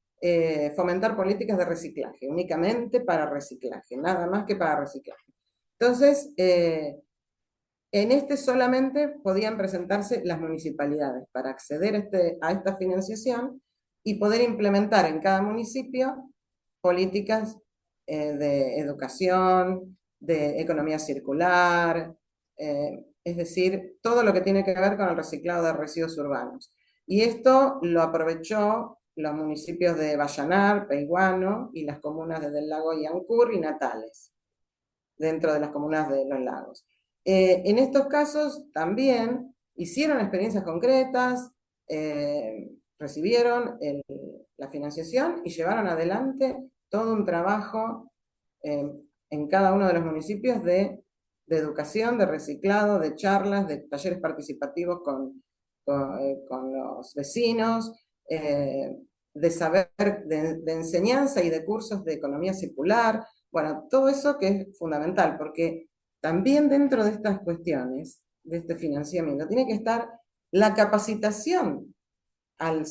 fomentar políticas de reciclaje, únicamente para reciclaje, nada más que para reciclaje. Entonces, en este solamente podían presentarse las municipalidades para acceder a esta financiación y poder implementar en cada municipio políticas de educación, de economía circular, es decir, todo lo que tiene que ver con el reciclado de residuos urbanos. Y esto lo aprovechó los municipios de Bayanar, Peiguano y las comunas de Del Lago y Ancur y Natales, dentro de las comunas de los lagos. En estos casos también hicieron experiencias concretas, recibieron la financiación y llevaron adelante todo un trabajo en cada uno de los municipios de educación, de reciclado, de charlas, de talleres participativos con los vecinos, de saber, de enseñanza y de cursos de economía circular. Bueno, todo eso que es fundamental, porque también dentro de estas cuestiones, de este financiamiento, tiene que estar la capacitación al,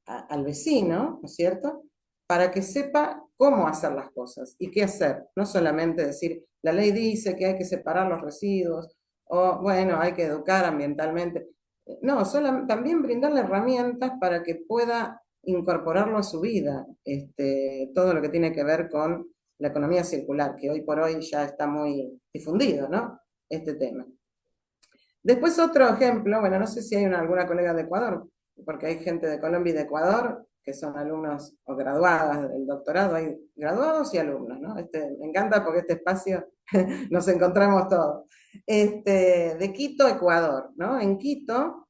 al vecino, ¿no es cierto?, para que sepa cómo hacer las cosas y qué hacer. No solamente decir, la ley dice que hay que separar los residuos, o bueno, hay que educar ambientalmente. No, también brindarle herramientas para que pueda incorporarlo a su vida, todo lo que tiene que ver con la economía circular, que hoy por hoy ya está muy difundido, ¿no? Este tema. Después otro ejemplo, bueno, no sé si hay alguna colega de Ecuador, porque hay gente de Colombia y de Ecuador que son alumnos o graduadas del doctorado, hay graduados y alumnos, ¿no? Me encanta porque este espacio nos encontramos todos. De Quito, Ecuador, ¿no? En Quito,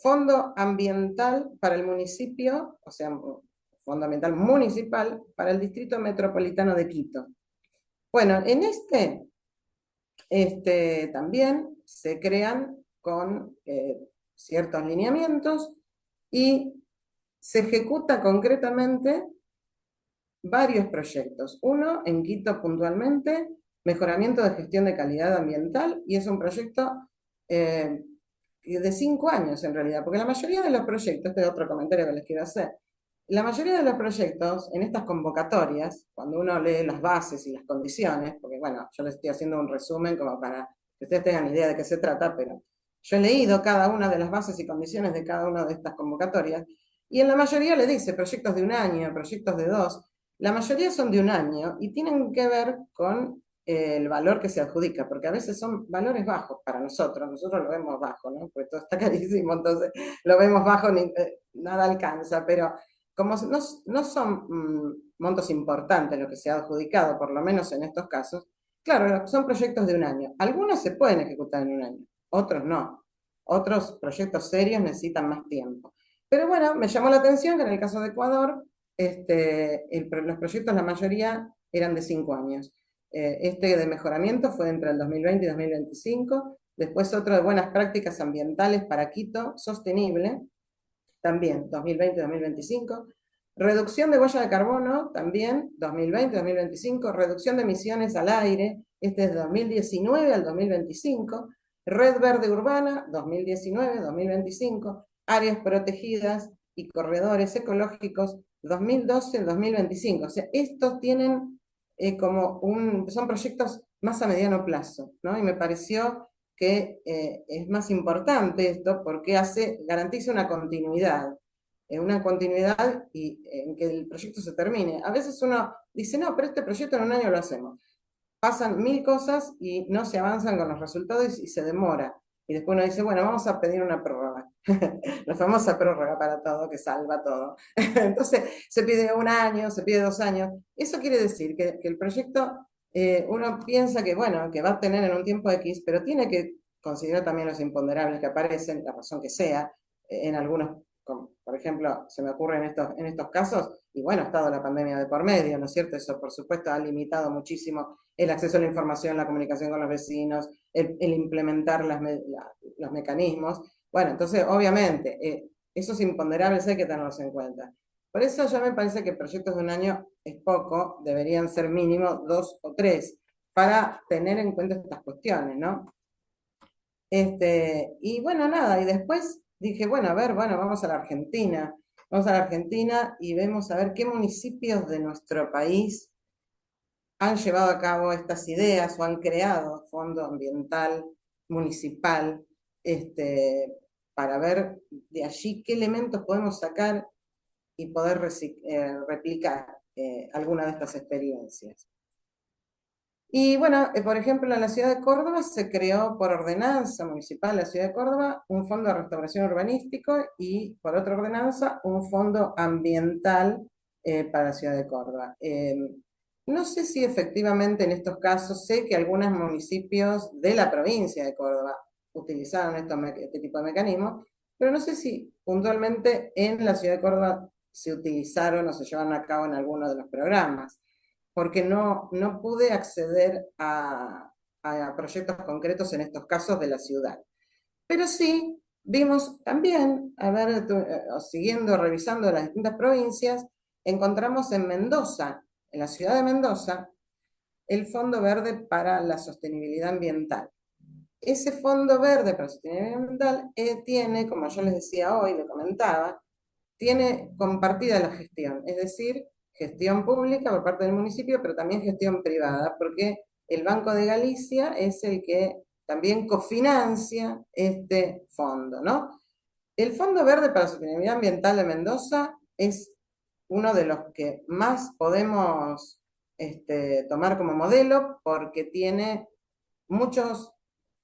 Fondo Ambiental para el municipio, o sea, Fondo Ambiental Municipal para el Distrito Metropolitano de Quito. Bueno, en también se crean con ciertos lineamientos y se ejecuta concretamente varios proyectos. Uno, en Quito puntualmente, mejoramiento de gestión de calidad ambiental, y es un proyecto de 5 años en realidad, porque la mayoría de los proyectos, este es otro comentario que les quiero hacer, la mayoría de los proyectos en estas convocatorias, cuando uno lee las bases y las condiciones, porque bueno, yo les estoy haciendo un resumen como para que ustedes tengan idea de qué se trata, pero yo he leído cada una de las bases y condiciones de cada una de estas convocatorias, y en la mayoría le dice proyectos de 1 año, proyectos de 2, la mayoría son de 1 año y tienen que ver con el valor que se adjudica, porque a veces son valores bajos para nosotros lo vemos bajo, ¿no? Porque todo está carísimo, entonces lo vemos bajo, nada alcanza, pero como no son montos importantes lo que se ha adjudicado, por lo menos en estos casos, claro, son proyectos de 1 año. Algunos se pueden ejecutar en 1 año, otros no. Otros proyectos serios necesitan más tiempo. Pero bueno, me llamó la atención que en el caso de Ecuador, los proyectos, la mayoría eran de 5 años. Este de mejoramiento fue entre el 2020 y 2025. Después otro de buenas prácticas ambientales para Quito, sostenible, también 2020-2025. Reducción de huella de carbono, también 2020-2025. Reducción de emisiones al aire, este es de 2019 al 2025. Red Verde Urbana, 2019-2025. Áreas protegidas y corredores ecológicos, 2012 al 2025. O sea, estos tienen son proyectos más a mediano plazo, ¿no? Y me pareció que es más importante esto porque garantiza una continuidad y en que el proyecto se termine. A veces uno dice, no, pero este proyecto en un año lo hacemos. Pasan mil cosas y no se avanzan con los resultados y se demora. Y después uno dice, bueno, vamos a pedir una prórroga. La famosa prórroga para todo, que salva todo. Entonces, se pide un año, se pide 2 años. Eso quiere decir que el proyecto, uno piensa que, bueno, que va a tener en un tiempo X, pero tiene que considerar también los imponderables que aparecen, la razón que sea, en algunos, por ejemplo, se me ocurre en estos casos, y bueno, ha estado la pandemia de por medio, ¿no es cierto? Eso, por supuesto, ha limitado muchísimo el acceso a la información, la comunicación con los vecinos, el implementar los mecanismos. Bueno, entonces, obviamente, esos imponderables hay que tenerlos en cuenta. Por eso ya me parece que proyectos de un año es poco, deberían ser mínimo 2 o 3, para tener en cuenta estas cuestiones, ¿no? Y bueno, nada, y después dije, bueno, a ver, bueno, vamos a la Argentina. Vamos a la Argentina y vemos a ver qué municipios de nuestro país han llevado a cabo estas ideas o han creado fondo ambiental municipal, para ver de allí qué elementos podemos sacar y poder replicar alguna de estas experiencias. Y bueno, por ejemplo, en la ciudad de Córdoba se creó por ordenanza municipal de la ciudad de Córdoba un fondo de restauración urbanístico y por otra ordenanza un fondo ambiental para la ciudad de Córdoba. No sé si efectivamente en estos casos, sé que algunos municipios de la provincia de Córdoba utilizaron este tipo de mecanismos, pero no sé si puntualmente en la ciudad de Córdoba se utilizaron o se llevaron a cabo en alguno de los programas, porque no pude acceder a proyectos concretos en estos casos de la ciudad. Pero sí vimos también, a ver, siguiendo, revisando las distintas provincias, encontramos en Mendoza, en la ciudad de Mendoza, el Fondo Verde para la Sostenibilidad Ambiental. Ese Fondo Verde para la Sostenibilidad Ambiental tiene, como yo les decía hoy, le comentaba, tiene compartida la gestión, es decir, gestión pública por parte del municipio, pero también gestión privada, porque el Banco de Galicia es el que también cofinancia este fondo, ¿no? El Fondo Verde para la Sostenibilidad Ambiental de Mendoza es uno de los que más podemos tomar como modelo porque tiene muchos,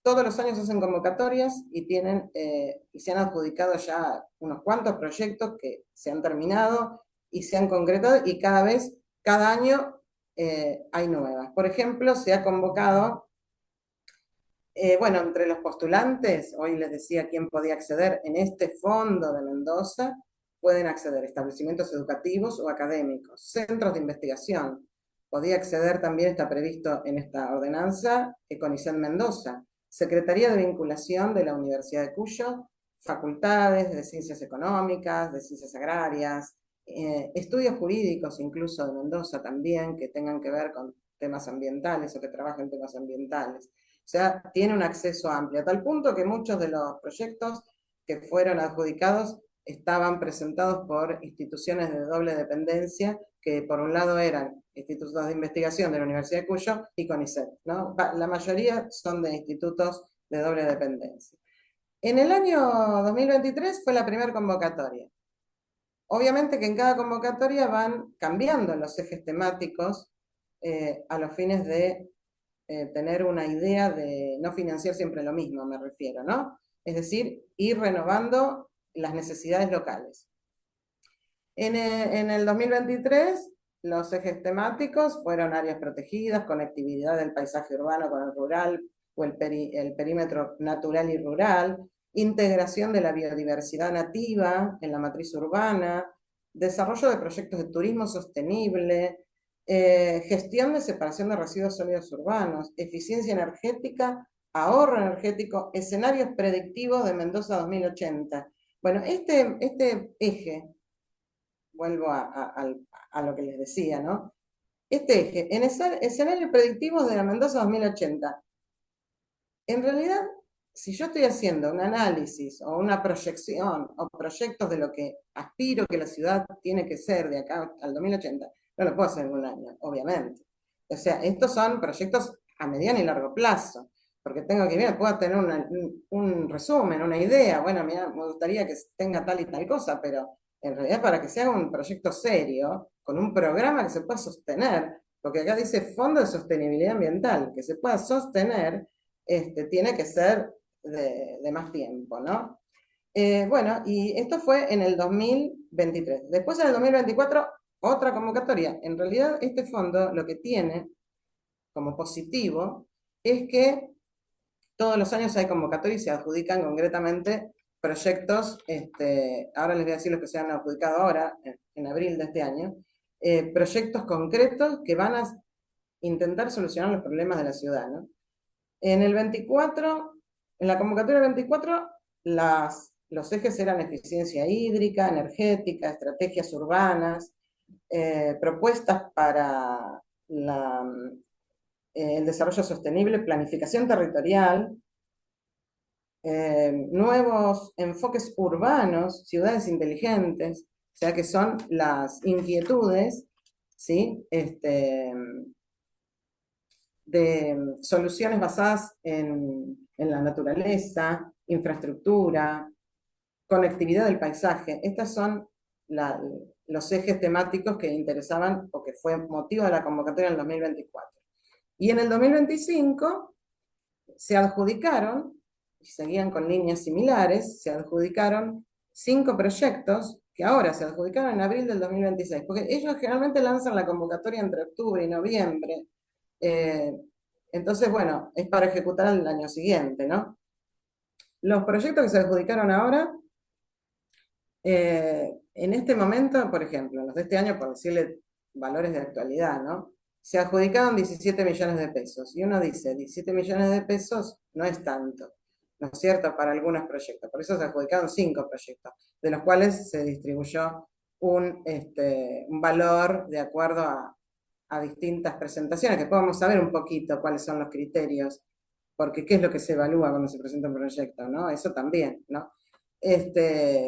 todos los años hacen convocatorias y y se han adjudicado ya unos cuantos proyectos que se han terminado y se han concretado y cada año hay nuevas. Por ejemplo, se ha convocado, bueno, entre los postulantes, hoy les decía quién podía acceder en este fondo de Mendoza, pueden acceder establecimientos educativos o académicos, centros de investigación. Podía acceder también, está previsto en esta ordenanza, CONICET Mendoza, Secretaría de Vinculación de la Universidad de Cuyo, facultades de ciencias económicas, de ciencias agrarias, estudios jurídicos incluso de Mendoza también, que tengan que ver con temas ambientales o que trabajen temas ambientales. O sea, tiene un acceso amplio, a tal punto que muchos de los proyectos que fueron adjudicados estaban presentados por instituciones de doble dependencia, que por un lado eran institutos de investigación de la Universidad de Cuyo y CONICET, ¿no? La mayoría son de institutos de doble dependencia. En el año 2023 fue la primera convocatoria. Obviamente que en cada convocatoria van cambiando los ejes temáticos a los fines de tener una idea de no financiar siempre lo mismo, me refiero, ¿no? Es decir, ir renovando las necesidades locales. En el 2023, los ejes temáticos fueron áreas protegidas, conectividad del paisaje urbano con el rural o el perímetro natural y rural, integración de la biodiversidad nativa en la matriz urbana, desarrollo de proyectos de turismo sostenible, Gestión de separación de residuos sólidos urbanos, eficiencia energética, ahorro energético, escenarios predictivos de Mendoza 2080. Bueno, este eje, vuelvo a lo que les decía, ¿no? Este eje, en escenarios predictivos de la Mendoza 2080, en realidad, si yo estoy haciendo un análisis o una proyección o proyectos de lo que aspiro que la ciudad tiene que ser de acá al 2080, no lo puedo hacer en un año, obviamente. O sea, estos son proyectos a mediano y largo plazo, porque tengo que, mira, puedo tener un resumen, una idea, bueno, mira, me gustaría que tenga tal y tal cosa, pero en realidad para que sea un proyecto serio, con un programa que se pueda sostener, porque acá dice Fondo de Sostenibilidad Ambiental, que se pueda sostener, tiene que ser de más tiempo, ¿no? Bueno, y esto fue en el 2023. Después en el 2024, otra convocatoria. En realidad, este fondo lo que tiene como positivo es que todos los años hay convocatorias y se adjudican concretamente proyectos, ahora les voy a decir los que se han adjudicado ahora, en abril de este año, proyectos concretos que van a intentar solucionar los problemas de la ciudad, ¿no? En el 24, en la convocatoria 24, los ejes eran eficiencia hídrica, energética, estrategias urbanas, propuestas para el desarrollo sostenible, planificación territorial, nuevos enfoques urbanos, ciudades inteligentes, o sea que son las inquietudes, ¿sí? De soluciones basadas en la naturaleza, infraestructura, conectividad del paisaje. Estos son los ejes temáticos que interesaban o que fue motivo de la convocatoria en el 2024. Y en el 2025 se adjudicaron, y seguían con líneas similares, se adjudicaron 5 proyectos que ahora se adjudicaron en abril del 2026, porque ellos generalmente lanzan la convocatoria entre octubre y noviembre. Eh, entonces, bueno, es para ejecutar el año siguiente, ¿no? Los proyectos que se adjudicaron ahora, en este momento, por ejemplo, los de este año, por decirle valores de actualidad, ¿no? Se adjudicaron 17 millones de pesos. Y uno dice, 17 millones de pesos no es tanto, ¿no es cierto?, para algunos proyectos. Por eso se adjudicaron 5 proyectos, de los cuales se distribuyó un valor de acuerdo a distintas presentaciones, que podamos saber un poquito cuáles son los criterios, porque qué es lo que se evalúa cuando se presenta un proyecto, ¿no? Eso también, ¿no?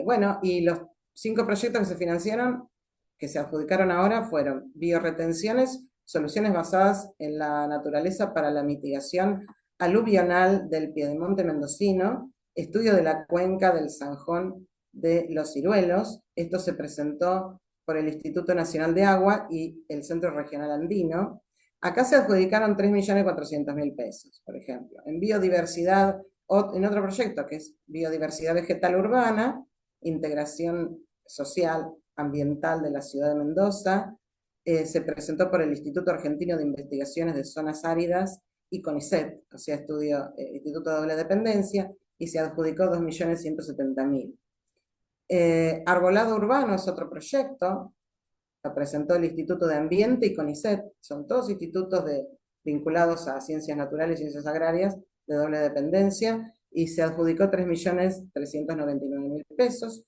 Bueno, y los 5 proyectos que se financiaron, que se adjudicaron ahora, fueron bioretenciones, soluciones basadas en la naturaleza para la mitigación aluvional del Piedemonte mendocino, estudio de la cuenca del Zanjón de los Ciruelos. Esto se presentó por el Instituto Nacional de Agua y el Centro Regional Andino. Acá se adjudicaron 3.400.000 pesos, por ejemplo. En biodiversidad, en otro proyecto que es biodiversidad vegetal urbana, integración social, ambiental de la ciudad de Mendoza, se presentó por el Instituto Argentino de Investigaciones de Zonas Áridas y CONICET, o sea, Instituto de Doble Dependencia, y se adjudicó 2.170.000. Arbolado Urbano es otro proyecto, lo presentó el Instituto de Ambiente y CONICET, son todos institutos vinculados a ciencias naturales y ciencias agrarias de doble dependencia, y se adjudicó 3.399.000 pesos.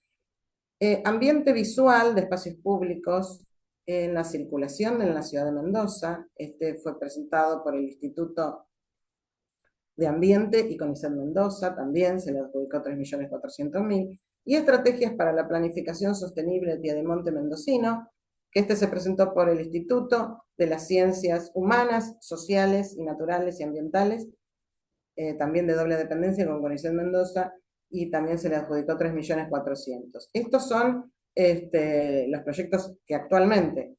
Ambiente visual de espacios públicos en la circulación en la ciudad de Mendoza, este fue presentado por el Instituto de Ambiente y CONICET Mendoza, también se le adjudicó 3.400.000, y estrategias para la planificación sostenible del Piedemonte mendocino, que este se presentó por el Instituto de las Ciencias Humanas, Sociales y Naturales y Ambientales, también de doble dependencia con CONICET Mendoza, y también se le adjudicó 3.400.000. Estos son los proyectos que actualmente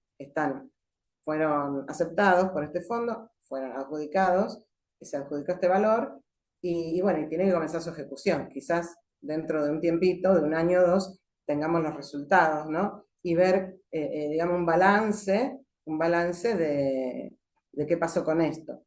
fueron aceptados por este fondo, fueron adjudicados, se adjudicó este valor, y bueno, y tiene que comenzar su ejecución. Quizás dentro de un tiempito, de un año o dos, tengamos los resultados, ¿no? Y ver, digamos, un balance de qué pasó con esto.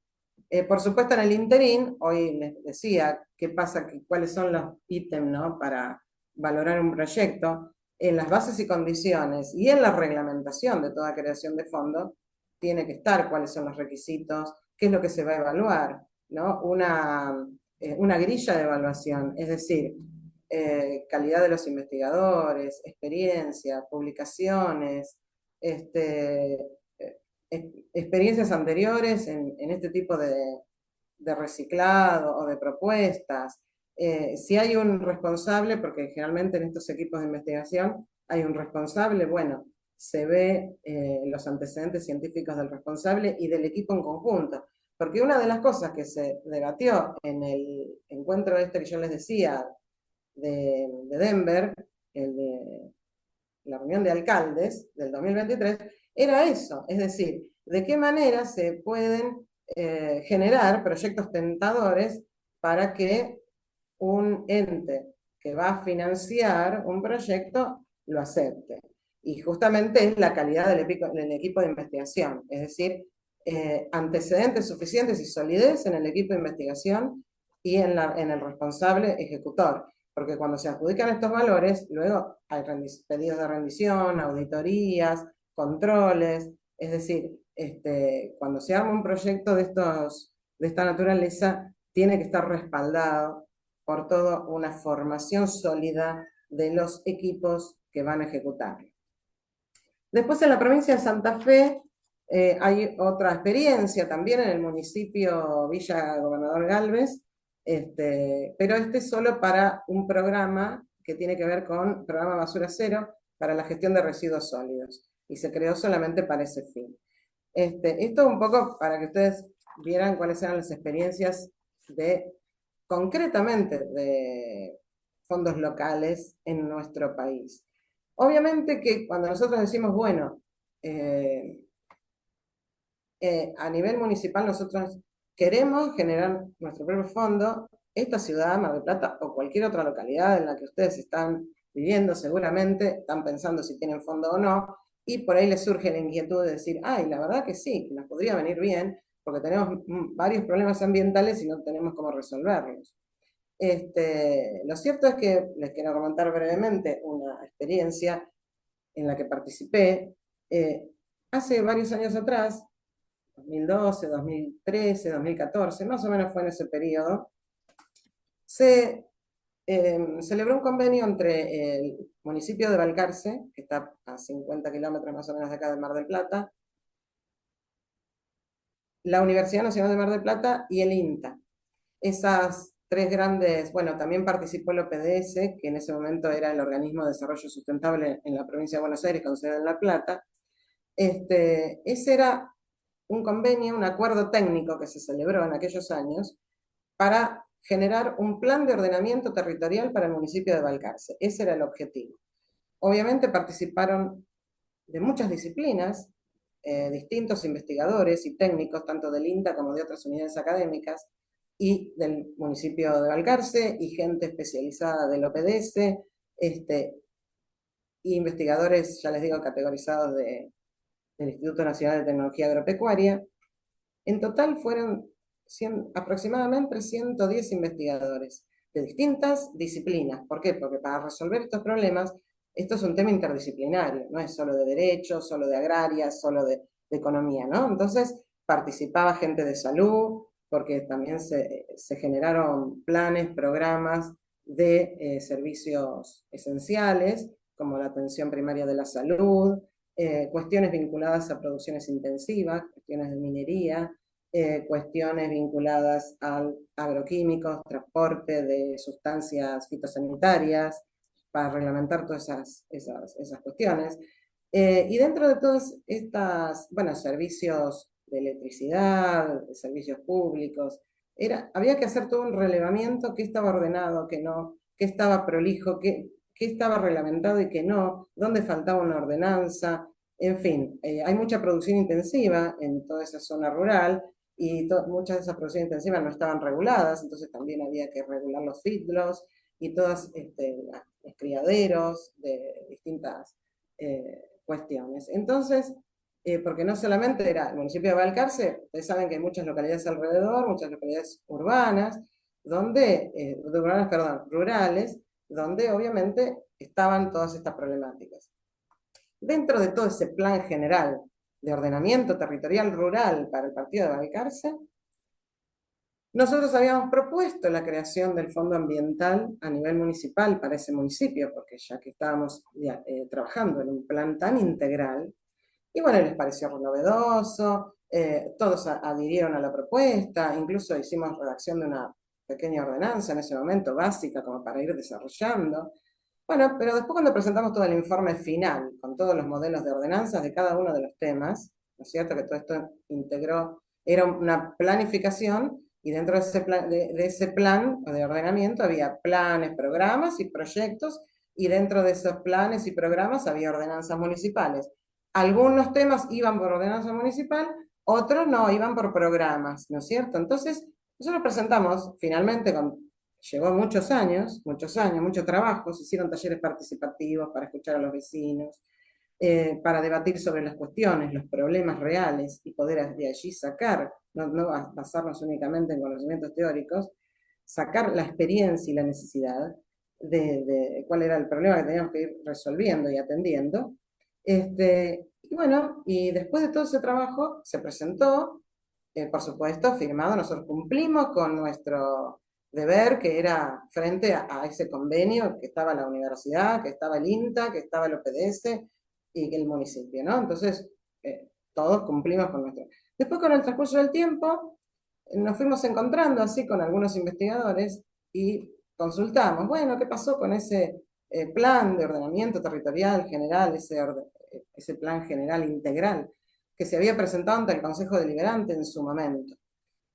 Por supuesto, en el interín, hoy les decía qué pasa, cuáles son los ítems, ¿no?, para valorar un proyecto. En las bases y condiciones y en la reglamentación de toda creación de fondo, tiene que estar, cuáles son los requisitos, qué es lo que se va a evaluar, ¿no? Una grilla de evaluación, es decir, calidad de los investigadores, experiencia, publicaciones, este, experiencias anteriores en este tipo de reciclado o de propuestas. Si hay un responsable, porque generalmente en estos equipos de investigación hay un responsable, bueno, se ve los antecedentes científicos del responsable y del equipo en conjunto. Porque una de las cosas que se debatió en el encuentro este que yo les decía de Denver, el de la reunión de alcaldes del 2023, era eso, es decir, de qué manera se pueden generar proyectos tentadores para que un ente que va a financiar un proyecto lo acepte. Y justamente es la calidad del equipo de investigación, es decir, antecedentes suficientes y solidez en el equipo de investigación y en el responsable ejecutor. Porque cuando se adjudican estos valores, luego hay pedidos de rendición, auditorías, controles, es decir, cuando se arma un proyecto de esta naturaleza, tiene que estar respaldado por toda una formación sólida de los equipos que van a ejecutarlo. Después en la provincia de Santa Fe hay otra experiencia también en el municipio Villa Gobernador Galvez, pero es solo para un programa que tiene que ver con programa Basura Cero para la gestión de residuos sólidos y se creó solamente para ese fin. Esto un poco para que ustedes vieran cuáles eran las experiencias concretamente de fondos locales en nuestro país. Obviamente que cuando nosotros decimos, bueno, a nivel municipal nosotros queremos generar nuestro propio fondo, esta ciudad, Mar del Plata, o cualquier otra localidad en la que ustedes están viviendo, seguramente están pensando si tienen fondo o no, y por ahí les surge la inquietud de decir, ay, la verdad que sí, que nos podría venir bien, porque tenemos varios problemas ambientales y no tenemos cómo resolverlos. Lo cierto es que les quiero comentar brevemente una experiencia en la que participé hace varios años atrás, 2012, 2013, 2014, más o menos fue en ese periodo, se celebró un convenio entre el municipio de Balcarce, que está a 50 kilómetros más o menos de acá de Mar del Plata, la Universidad Nacional de Mar del Plata y el INTA. Esas tres grandes, bueno, también participó el OPDS, que en ese momento era el Organismo de Desarrollo Sustentable en la provincia de Buenos Aires, con sede en La Plata. Ese era un convenio, un acuerdo técnico que se celebró en aquellos años para generar un plan de ordenamiento territorial para el municipio de Balcarce. Ese era el objetivo. Obviamente participaron de muchas disciplinas, distintos investigadores y técnicos, tanto del INTA como de otras unidades académicas, y del municipio de Balcarce, y gente especializada del OPDS, y investigadores, ya les digo, categorizados del Instituto Nacional de Tecnología Agropecuaria. En total fueron aproximadamente 110 investigadores de distintas disciplinas. ¿Por qué? Porque para resolver estos problemas, esto es un tema interdisciplinario, no es solo de derecho, solo de agraria, solo de economía, ¿no? Entonces participaba gente de salud, porque también se generaron planes, programas de servicios esenciales, como la atención primaria de la salud, cuestiones vinculadas a producciones intensivas, cuestiones de minería, cuestiones vinculadas a agroquímicos, transporte de sustancias fitosanitarias, para reglamentar todas esas cuestiones. Y dentro de todos estos, bueno, servicios de electricidad, de servicios públicos, había que hacer todo un relevamiento, qué estaba ordenado, qué no, qué estaba prolijo, qué estaba reglamentado y qué no, dónde faltaba una ordenanza, en fin, hay mucha producción intensiva en toda esa zona rural y muchas de esas producciones intensivas no estaban reguladas, entonces también había que regular los feedlots y todos los criaderos de distintas cuestiones. Entonces, porque no solamente era el municipio de Balcarce, ustedes saben que hay muchas localidades alrededor, muchas localidades urbanas, perdón, rurales, donde obviamente estaban todas estas problemáticas. Dentro de todo ese plan general de Ordenamiento Territorial Rural para el partido de Balcarce, nosotros habíamos propuesto la creación del Fondo Ambiental a nivel municipal para ese municipio, porque ya que estábamos trabajando en un plan tan integral, y bueno, les pareció novedoso, todos adhirieron a la propuesta, incluso hicimos redacción de una pequeña ordenanza en ese momento, básica, como para ir desarrollando. Bueno, pero después cuando presentamos todo el informe final, con todos los modelos de ordenanzas de cada uno de los temas, ¿no es cierto? Que todo esto integró, era una planificación, y dentro de ese plan de ordenamiento había planes, programas y proyectos, y dentro de esos planes y programas había ordenanzas municipales. Algunos temas iban por ordenanza municipal, otros no, iban por programas, ¿no es cierto? Entonces, nosotros presentamos finalmente llevó muchos años, mucho trabajo, se hicieron talleres participativos para escuchar a los vecinos, para debatir sobre las cuestiones, los problemas reales y poder de allí sacar, no basarnos únicamente en conocimientos teóricos, sacar la experiencia y la necesidad de cuál era el problema que teníamos que ir resolviendo y atendiendo. Y bueno, y después de todo ese trabajo se presentó, por supuesto, firmado, nosotros cumplimos con nuestro deber, que era frente a ese convenio, que estaba la universidad, que estaba el INTA, que estaba el OPDS y el municipio, ¿no? Entonces, todos cumplimos con nuestro. Después, con el transcurso del tiempo, nos fuimos encontrando así con algunos investigadores y consultamos, bueno, ¿qué pasó con ese plan de ordenamiento territorial general, ese plan general integral que se había presentado ante el Consejo Deliberante en su momento?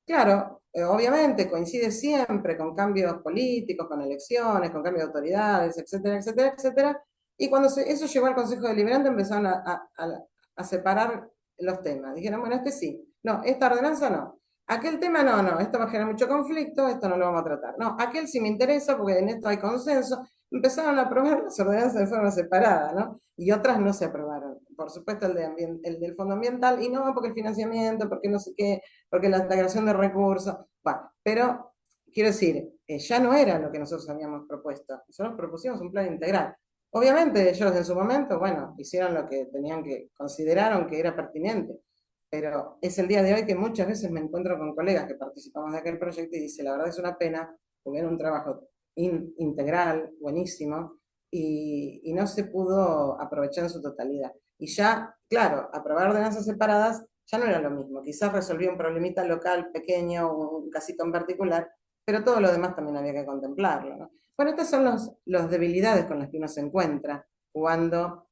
Claro, obviamente coincide siempre con cambios políticos, con elecciones, con cambios de autoridades, etcétera, etcétera, etcétera. Y cuando eso llegó al Consejo Deliberante empezaron a separar los temas. Dijeron, bueno, este sí, no, esta ordenanza no. Aquel tema no, no, esto va a generar mucho conflicto, esto no lo vamos a tratar. No, aquel sí me interesa porque en esto hay consenso. Empezaron a aprobar las ordenanzas de forma separada, ¿no? Y otras no se aprobaron. Por supuesto, el del Fondo Ambiental, y no porque el financiamiento, porque no sé qué, porque la integración de recursos, bueno, pero quiero decir, ya no era lo que nosotros habíamos propuesto. Nosotros propusimos un plan integral. Obviamente ellos en su momento, bueno, hicieron lo que tenían que, consideraron que era pertinente, pero es el día de hoy que muchas veces me encuentro con colegas que participamos de aquel proyecto y dice, la verdad es una pena, porque era un trabajo integral, buenísimo, y no se pudo aprovechar en su totalidad. Y ya, claro, aprobar ordenanzas separadas ya no era lo mismo. Quizás resolvía un problemita local pequeño, un casito en particular, pero todo lo demás también había que contemplarlo, ¿no? Bueno, estas son los debilidades con las que uno se encuentra cuando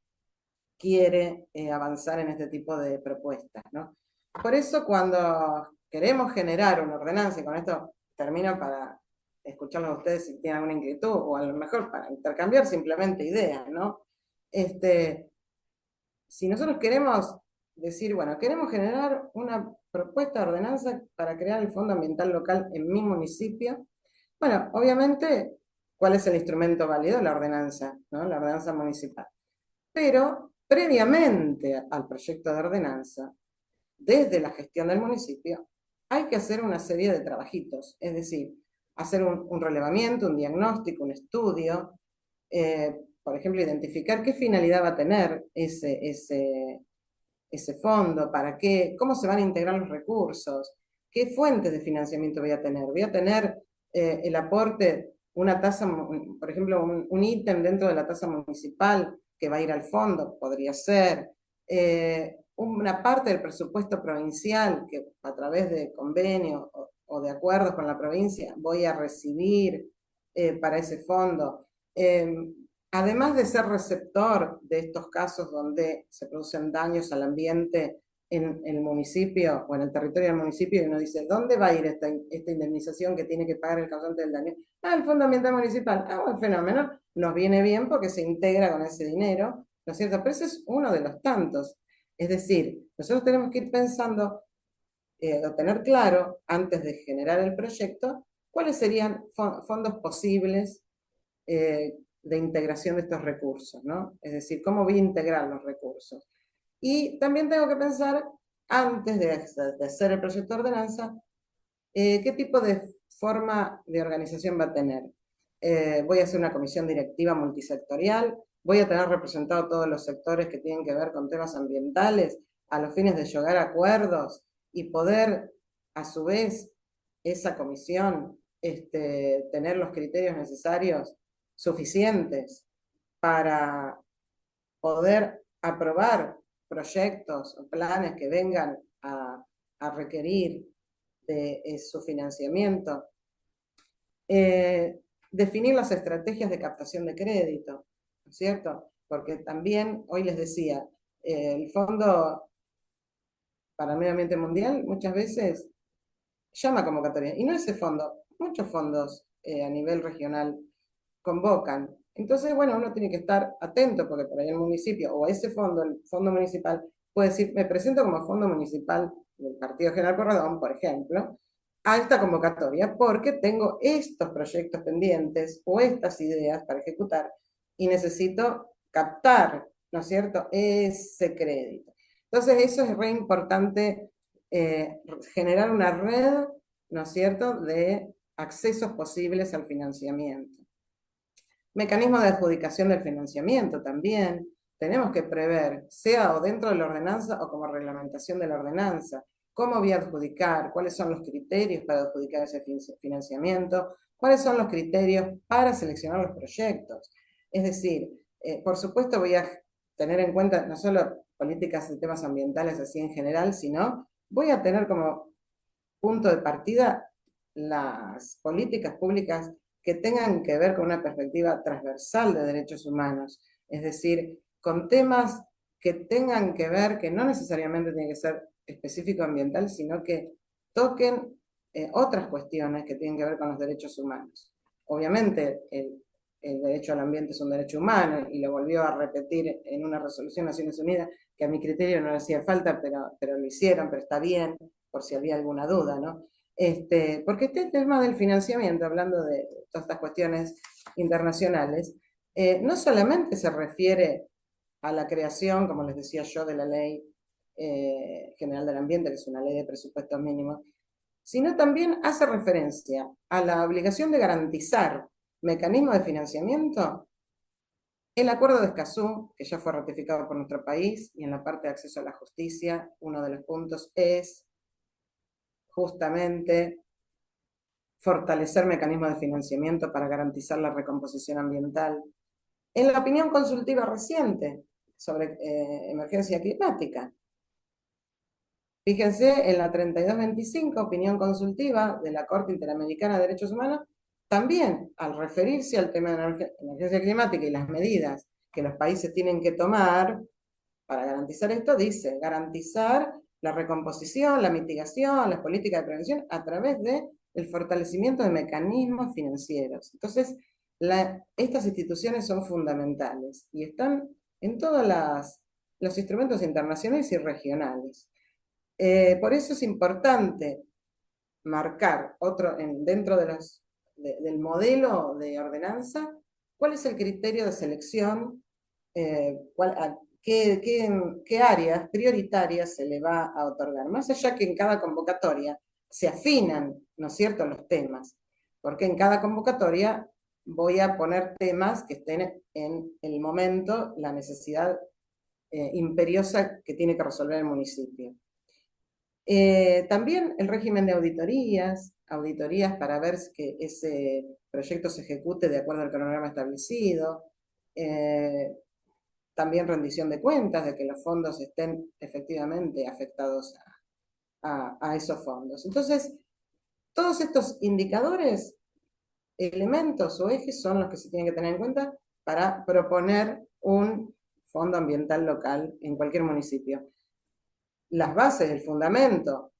quiere avanzar en este tipo de propuestas, ¿no? Por eso cuando queremos generar una ordenanza, y con esto termino para escucharlos a ustedes si tienen alguna inquietud, o a lo mejor para intercambiar simplemente ideas, ¿no? Si nosotros queremos decir, bueno, queremos generar una propuesta de ordenanza para crear el Fondo Ambiental Local en mi municipio, bueno, obviamente, ¿cuál es el instrumento válido? La ordenanza, ¿no? La ordenanza municipal. Pero previamente al proyecto de ordenanza, desde la gestión del municipio, hay que hacer una serie de trabajitos, es decir, hacer un relevamiento, un diagnóstico, un estudio, por ejemplo, identificar qué finalidad va a tener ese fondo, para qué, cómo se van a integrar los recursos, qué fuentes de financiamiento voy a tener. Voy a tener el aporte, una tasa, por ejemplo, un ítem dentro de la tasa municipal que va a ir al fondo, podría ser. Una parte del presupuesto provincial que a través de convenios o de acuerdos con la provincia voy a recibir para ese fondo. Además de ser receptor de estos casos donde se producen daños al ambiente en el municipio o en el territorio del municipio, y uno dice, ¿dónde va a ir esta indemnización que tiene que pagar el causante del daño? Ah, el Fondo Ambiental Municipal. Ah, buen fenómeno. Nos viene bien porque se integra con ese dinero, ¿no es cierto? Pero ese es uno de los tantos. Es decir, nosotros tenemos que ir pensando o tener claro, antes de generar el proyecto, cuáles serían fondos posibles de integración de estos recursos, ¿no? Es decir, cómo voy a integrar los recursos. Y también tengo que pensar, antes de hacer el proyecto de ordenanza, qué tipo de forma de organización va a tener. Voy a hacer una comisión directiva multisectorial, voy a tener representado todos los sectores que tienen que ver con temas ambientales. a los fines de llegar a acuerdos y poder, a su vez, esa comisión, tener los criterios necesarios suficientes para poder aprobar proyectos o planes que vengan a requerir de su financiamiento. Definir las estrategias de captación de crédito, ¿no es cierto? Porque también, hoy les decía, el Fondo para el Medio Ambiente Mundial muchas veces llama convocatoria, y no ese fondo, muchos fondos a nivel regional convocan. Entonces, bueno, uno tiene que estar atento porque por ahí el municipio o ese fondo, el fondo municipal, puede decir, me presento como fondo municipal del Partido General Porredón, por ejemplo, a esta convocatoria porque tengo estos proyectos pendientes o estas ideas para ejecutar y necesito captar, ¿no es cierto?, ese crédito. Entonces, eso es re importante, generar una red, ¿no es cierto?, de accesos posibles al financiamiento. Mecanismo de adjudicación del financiamiento también. Tenemos que prever, sea o dentro de la ordenanza o como reglamentación de la ordenanza, cómo voy a adjudicar, cuáles son los criterios para adjudicar ese financiamiento, cuáles son los criterios para seleccionar los proyectos. Es decir, por supuesto voy a tener en cuenta no solo políticas de temas ambientales así en general, sino voy a tener como punto de partida las políticas públicas que tengan que ver con una perspectiva transversal de derechos humanos, es decir, con temas que tengan que ver, que no necesariamente tiene que ser específico ambiental, sino que toquen otras cuestiones que tienen que ver con los derechos humanos. Obviamente, el derecho al ambiente es un derecho humano y lo volvió a repetir en una resolución de Naciones Unidas que a mi criterio no le hacía falta, pero lo hicieron, pero está bien, por si había alguna duda, ¿no? Porque este tema del financiamiento, hablando de todas estas cuestiones internacionales, no solamente se refiere a la creación, como les decía yo, de la Ley General del Ambiente, que es una ley de presupuestos mínimos, sino también hace referencia a la obligación de garantizar mecanismos de financiamiento. El Acuerdo de Escazú, que ya fue ratificado por nuestro país, y en la parte de acceso a la justicia, uno de los puntos es justamente fortalecer mecanismos de financiamiento para garantizar la recomposición ambiental. En la opinión consultiva reciente sobre emergencia climática, fíjense, en la 3225, opinión consultiva de la Corte Interamericana de Derechos Humanos, también al referirse al tema de la emergencia climática y las medidas que los países tienen que tomar para garantizar esto, dice garantizar la recomposición, la mitigación, las políticas de prevención a través del fortalecimiento de mecanismos financieros. Entonces, estas instituciones son fundamentales y están en todos los instrumentos internacionales y regionales. Por eso es importante marcar dentro del modelo de ordenanza cuál es el criterio de selección, qué áreas prioritarias se le va a otorgar, más allá que en cada convocatoria se afinan, ¿no es cierto?, los temas, porque en cada convocatoria voy a poner temas que estén en el momento, la necesidad imperiosa que tiene que resolver el municipio. También el régimen de auditorías para ver que ese proyecto se ejecute de acuerdo al cronograma establecido, también rendición de cuentas de que los fondos estén efectivamente afectados a esos fondos. Entonces, todos estos indicadores, elementos o ejes son los que se tienen que tener en cuenta para proponer un fondo ambiental local en cualquier municipio. Las bases, el fundamento,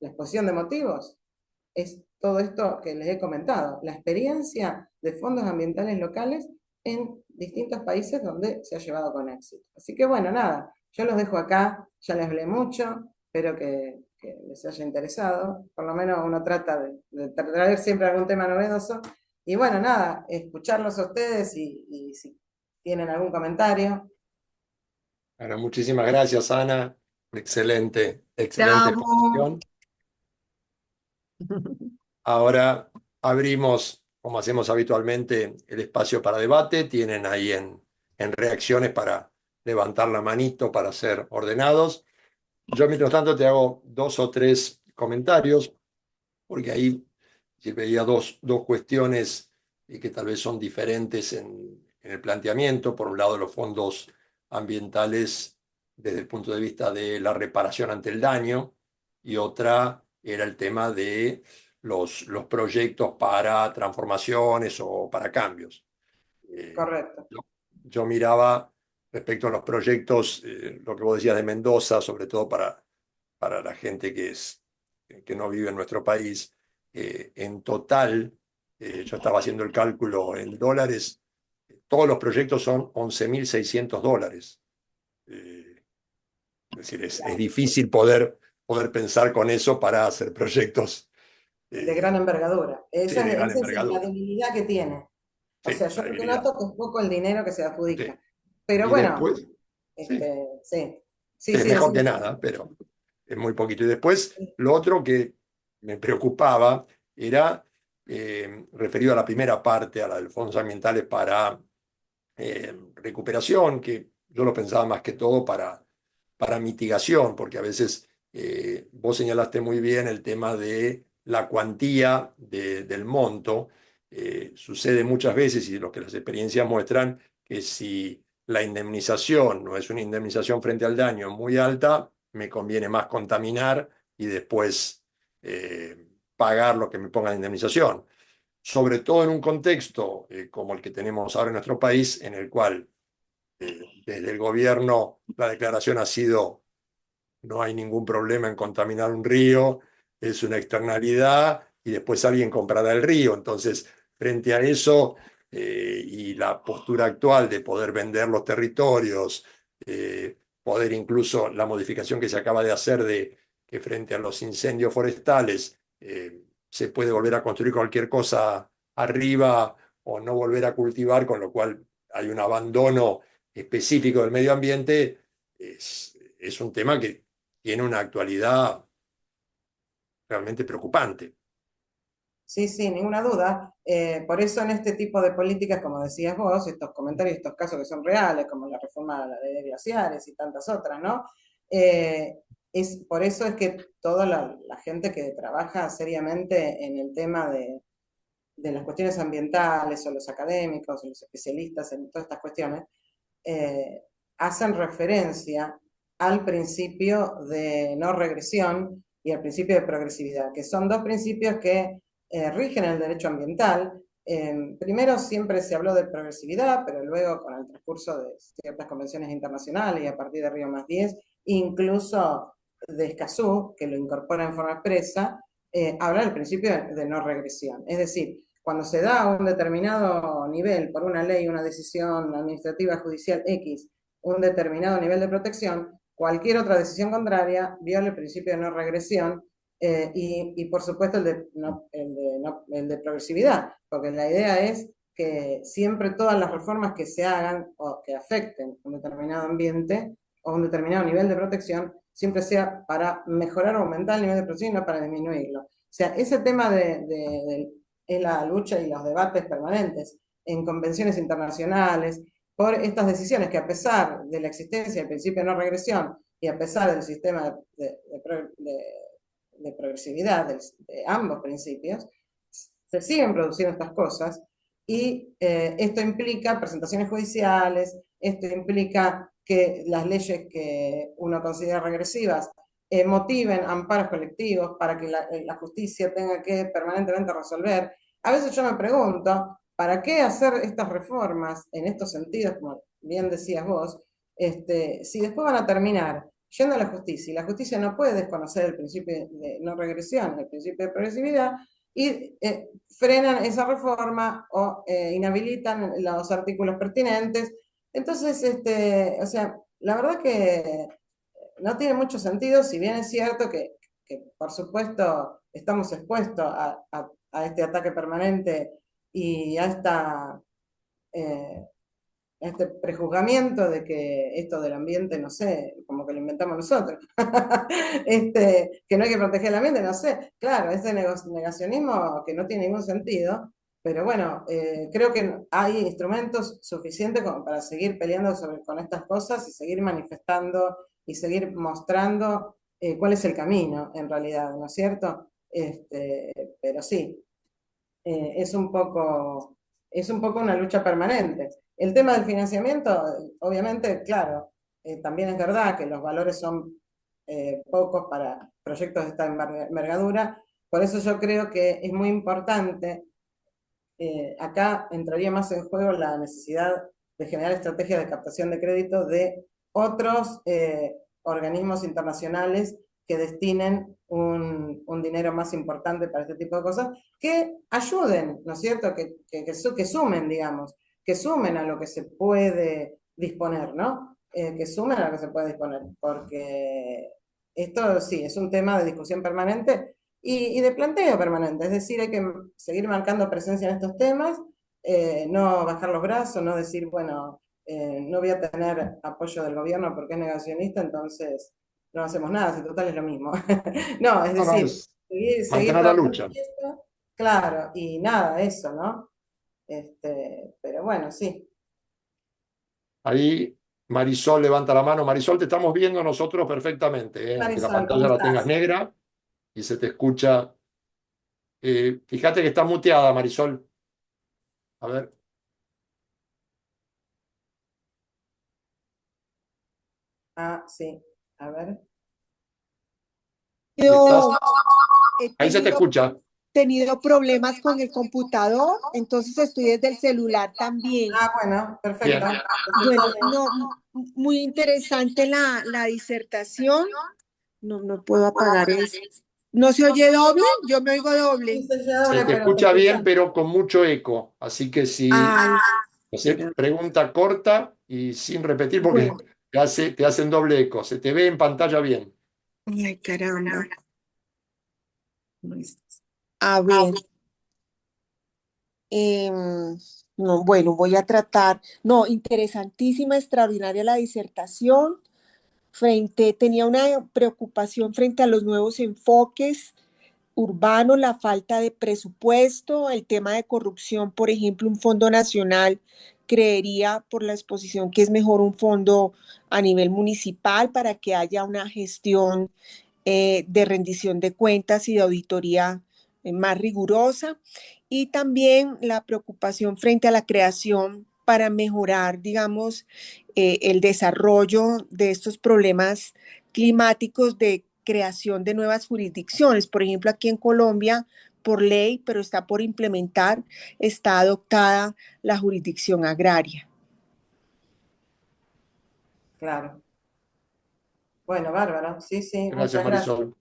la exposición de motivos, es todo esto que les he comentado, la experiencia de fondos ambientales locales en distintos países donde se ha llevado con éxito. Así que bueno, nada, yo los dejo acá, ya les hablé mucho, espero que les haya interesado, por lo menos uno trata de traer siempre algún tema novedoso, y bueno, nada, escucharlos a ustedes y si tienen algún comentario. Bueno, muchísimas gracias, Ana. Excelente, excelente Bravo. exposición. Ahora abrimos, como hacemos habitualmente, el espacio para debate. Tienen ahí en reacciones para levantar la manito para ser ordenados. Yo, mientras tanto, te hago dos o tres comentarios, porque ahí sí veía dos cuestiones que tal vez son diferentes en el planteamiento. Por un lado, los fondos ambientales desde el punto de vista de la reparación ante el daño, y otra era el tema de los proyectos para transformaciones o para cambios. Correcto. Yo miraba respecto a los proyectos, lo que vos decías de Mendoza, sobre todo para la gente que no vive en nuestro país. En total, yo estaba haciendo el cálculo en dólares, todos los proyectos son $11.600. Es decir, es difícil poder pensar con eso para hacer proyectos, De gran envergadura. sí, de gran Esa es la envergadura. debilidad que tiene. O Sí, sea, yo la lo que debilidad. noto que es poco el dinero que se adjudica. Sí. Pero Y bueno, después, sí, sí. Sí, es sí, mejor decime. que nada, pero es muy poquito. Y después, lo otro que me preocupaba era referido a la primera parte, a la de los fondos ambientales para recuperación, que yo lo pensaba más que todo para mitigación, porque a veces vos señalaste muy bien el tema de la cuantía del monto. Sucede muchas veces, y lo que las experiencias muestran, que si la indemnización no es una indemnización frente al daño muy alta, me conviene más contaminar y después pagar lo que me ponga de indemnización, sobre todo en un contexto como el que tenemos ahora en nuestro país, en el cual desde el gobierno la declaración ha sido: no hay ningún problema en contaminar un río, es una externalidad y después alguien comprará el río. Entonces, frente a eso y la postura actual de poder vender los territorios, poder incluso la modificación que se acaba de hacer de que frente a los incendios forestales se puede volver a construir cualquier cosa arriba o no volver a cultivar, con lo cual hay un abandono específico del medio ambiente. Es un tema que tiene una actualidad realmente preocupante. Sí, sí, ninguna duda. Por eso en este tipo de políticas, como decías vos, estos comentarios, estos casos que son reales, como la reforma de la ley de glaciares y tantas otras, ¿no? Eh, por eso es que toda la gente que trabaja seriamente en el tema de las cuestiones ambientales, o los académicos, o los especialistas en todas estas cuestiones, eh, hacen referencia al principio de no regresión y al principio de progresividad, que son dos principios que rigen el derecho ambiental. Primero siempre se habló de progresividad, pero luego con el transcurso de ciertas convenciones internacionales y a partir de Río+10, incluso de Escazú, que lo incorpora en forma expresa, habla del principio de no regresión. Es decir, cuando se da un determinado nivel por una ley, una decisión administrativa, judicial X, un determinado nivel de protección, cualquier otra decisión contraria viola el principio de no regresión y por supuesto el de progresividad, porque la idea es que siempre todas las reformas que se hagan o que afecten un determinado ambiente o un determinado nivel de protección, siempre sea para mejorar o aumentar el nivel de protección y no para disminuirlo. O sea, ese tema es la lucha y los debates permanentes en convenciones internacionales por estas decisiones que, a pesar de la existencia del principio de no regresión y a pesar del sistema de progresividad de ambos principios, se siguen produciendo estas cosas y esto implica presentaciones judiciales, esto implica que las leyes que uno considera regresivas motiven amparos colectivos para que la justicia tenga que permanentemente resolver. A veces yo me pregunto, ¿para qué hacer estas reformas en estos sentidos, como bien decías vos, si después van a terminar yendo a la justicia y la justicia no puede desconocer el principio de no regresión, el principio de progresividad, y frenan esa reforma o inhabilitan los artículos pertinentes? Entonces, o sea, la verdad que no tiene mucho sentido, si bien es cierto que por supuesto estamos expuestos a este ataque permanente y eh, a este prejuzgamiento de que esto del ambiente, no sé, como que lo inventamos nosotros, que no hay que proteger el ambiente, no sé, claro, ese negacionismo que no tiene ningún sentido, pero bueno, creo que hay instrumentos suficientes como para seguir peleando con estas cosas y seguir manifestando y seguir mostrando cuál es el camino en realidad, ¿no es cierto? Pero sí, es un poco una lucha permanente. El tema del financiamiento, obviamente, claro, también es verdad que los valores son pocos para proyectos de esta envergadura, por eso yo creo que es muy importante, acá entraría más en juego la necesidad de generar estrategias de captación de crédito de otros organismos internacionales que destinen un dinero más importante para este tipo de cosas, que ayuden, ¿no es cierto? Que sumen, digamos, que sumen a lo que se puede disponer, ¿no? Que sumen a lo que se puede disponer, porque esto sí, es un tema de discusión permanente y de planteo permanente, es decir, hay que seguir marcando presencia en estos temas, no bajar los brazos, no decir, bueno, no voy a tener apoyo del gobierno porque es negacionista, entonces no hacemos nada, si total es lo mismo. No, es No, no, decir, es seguir mantener la trabajando lucha. en esto, claro, y nada, eso, ¿no? Pero bueno, sí. Ahí Marisol levanta la mano. Marisol, te estamos viendo nosotros perfectamente, aunque la Marisol, ¿cómo pantalla la tengas estás? negra y se te escucha. Fíjate que está muteada, Marisol. A ver, Ah, sí, a ver. ahí estás. Yo he Ahí se te escucha. tenido problemas con el computador, entonces estoy desde el celular también. Ah, bueno, perfecto. Bien. Te Bueno, escucho bien. no, muy interesante la disertación. No, no puedo apagar eso. ¿No se oye doble? Yo me oigo Sí, doble. se oye Se doble, te pero te escucha bien, escuchan. pero con mucho eco. Así que si Ay, hacer pregunta corta y sin repetir, porque bueno, te hacen doble eco. Se te ve en pantalla bien. ay, caramba. A ver, no, bueno, voy a tratar. No, interesantísima, extraordinaria la disertación. Tenía una preocupación frente a los nuevos enfoques urbanos, la falta de presupuesto, el tema de corrupción, por ejemplo, un fondo nacional, creería por la exposición que es mejor un fondo a nivel municipal para que haya una gestión de rendición de cuentas y de auditoría más rigurosa. Y también la preocupación frente a la creación para mejorar, digamos, el desarrollo de estos problemas climáticos de creación de nuevas jurisdicciones. Por ejemplo, aquí en Colombia, por ley, pero está por implementar, está adoptada la jurisdicción agraria. Claro. Bueno, bárbaro. Sí, sí, Gracias, muchas gracias. Marisol.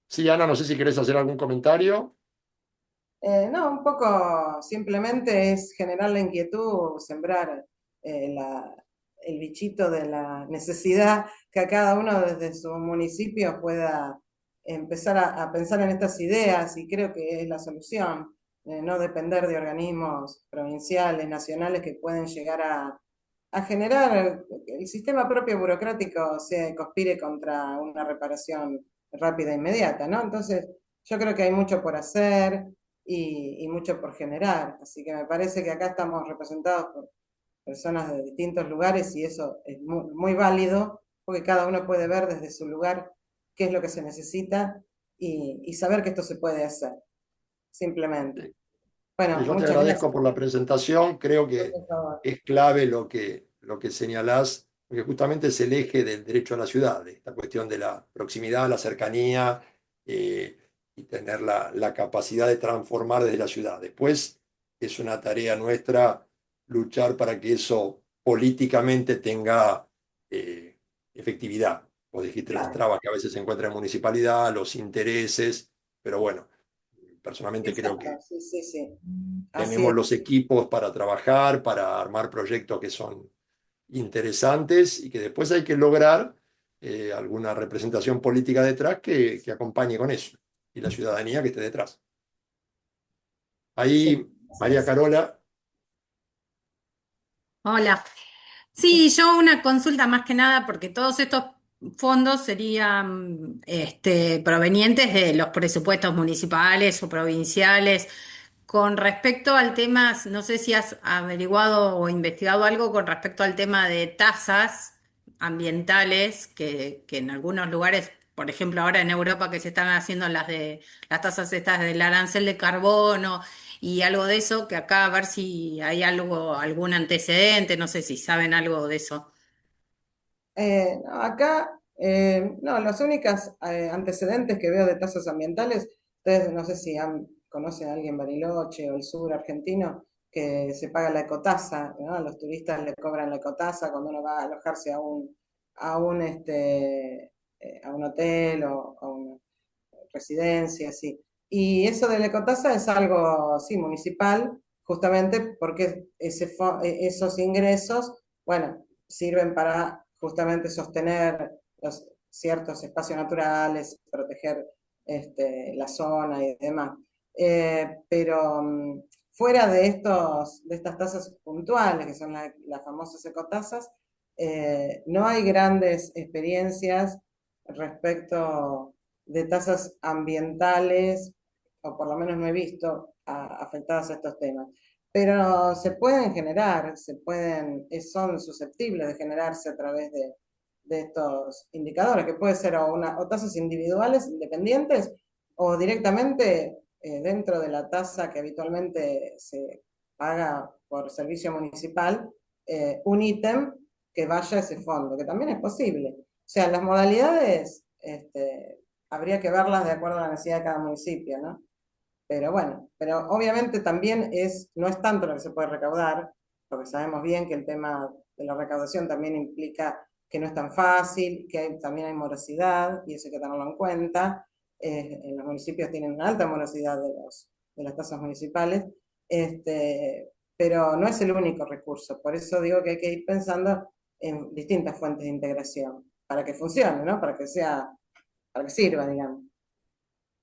Sí, Ana, no sé si querés hacer algún comentario. No, un poco simplemente es generar la inquietud, sembrar el bichito de la necesidad que a cada uno desde su municipio pueda empezar a pensar en estas ideas y creo que es la solución, no depender de organismos provinciales, nacionales que pueden llegar a generar el sistema propio burocrático se conspire contra una reparación rápida e inmediata, ¿no? Entonces, yo creo que hay mucho por hacer y mucho por generar. Así que me parece que acá estamos representados por personas de distintos lugares y eso es muy, muy válido porque cada uno puede ver desde su lugar qué es lo que se necesita y saber que esto se puede hacer, simplemente. Bueno, Yo te muchas agradezco gracias. por la presentación. Creo que Por favor. es clave lo que señalás, porque justamente es el eje del derecho a la ciudad, de esta cuestión de la proximidad, la cercanía eh, y tener la capacidad de transformar desde la ciudad. Después es una tarea nuestra luchar para que eso políticamente tenga efectividad. Vos dijiste las Claro, trabas que a veces se encuentran en municipalidad, los intereses, pero bueno, personalmente creo exacto, que sí, sí, sí. Así tenemos los es. equipos para trabajar, para armar proyectos que son interesantes y que después hay que lograr alguna representación política detrás que acompañe con eso y la ciudadanía que esté detrás. Sí, Ahí, así María es. Carola, Hola. Sí, yo una consulta más que nada porque todos estos fondos serían provenientes de los presupuestos municipales o provinciales. Con respecto al tema, no sé si has averiguado o investigado algo con respecto al tema de tasas ambientales que en algunos lugares, por ejemplo, ahora en Europa que se están haciendo las tasas estas del arancel de carbono y algo de eso, que acá a ver si hay algo, algún antecedente, no sé si saben algo de eso. No, acá, no, los únicos antecedentes que veo de tasas ambientales, ustedes no sé si conocen a alguien en Bariloche o el sur argentino, que se paga la ecotasa, ¿no? A los turistas le cobran la ecotasa cuando uno va a alojarse a un hotel o a una residencia, sí. Y eso de la ecotasa es algo, sí, municipal, justamente porque esos ingresos, bueno, sirven para justamente sostener los ciertos espacios naturales, proteger la zona y demás. Pero fuera de estas tasas puntuales, que son las famosas ecotasas, no hay grandes experiencias respecto de tasas ambientales, o por lo menos no he visto afectadas a estos temas. Pero se pueden generar, son susceptibles de generarse a través de estos indicadores, que puede ser o tasas individuales independientes o directamente dentro de la tasa que habitualmente se paga por servicio municipal, un ítem que vaya a ese fondo, que también es posible. O sea, las modalidades habría que verlas de acuerdo a la necesidad de cada municipio, ¿no? Pero bueno, pero obviamente también no es tanto lo que se puede recaudar, porque sabemos bien que el tema de la recaudación también implica que no es tan fácil, que también hay morosidad, y eso hay que tenerlo en cuenta. En los municipios tienen una alta morosidad de las tasas municipales, pero no es el único recurso. Por eso digo que hay que ir pensando en distintas fuentes de integración, para que funcione, ¿no? Para que sirva, digamos.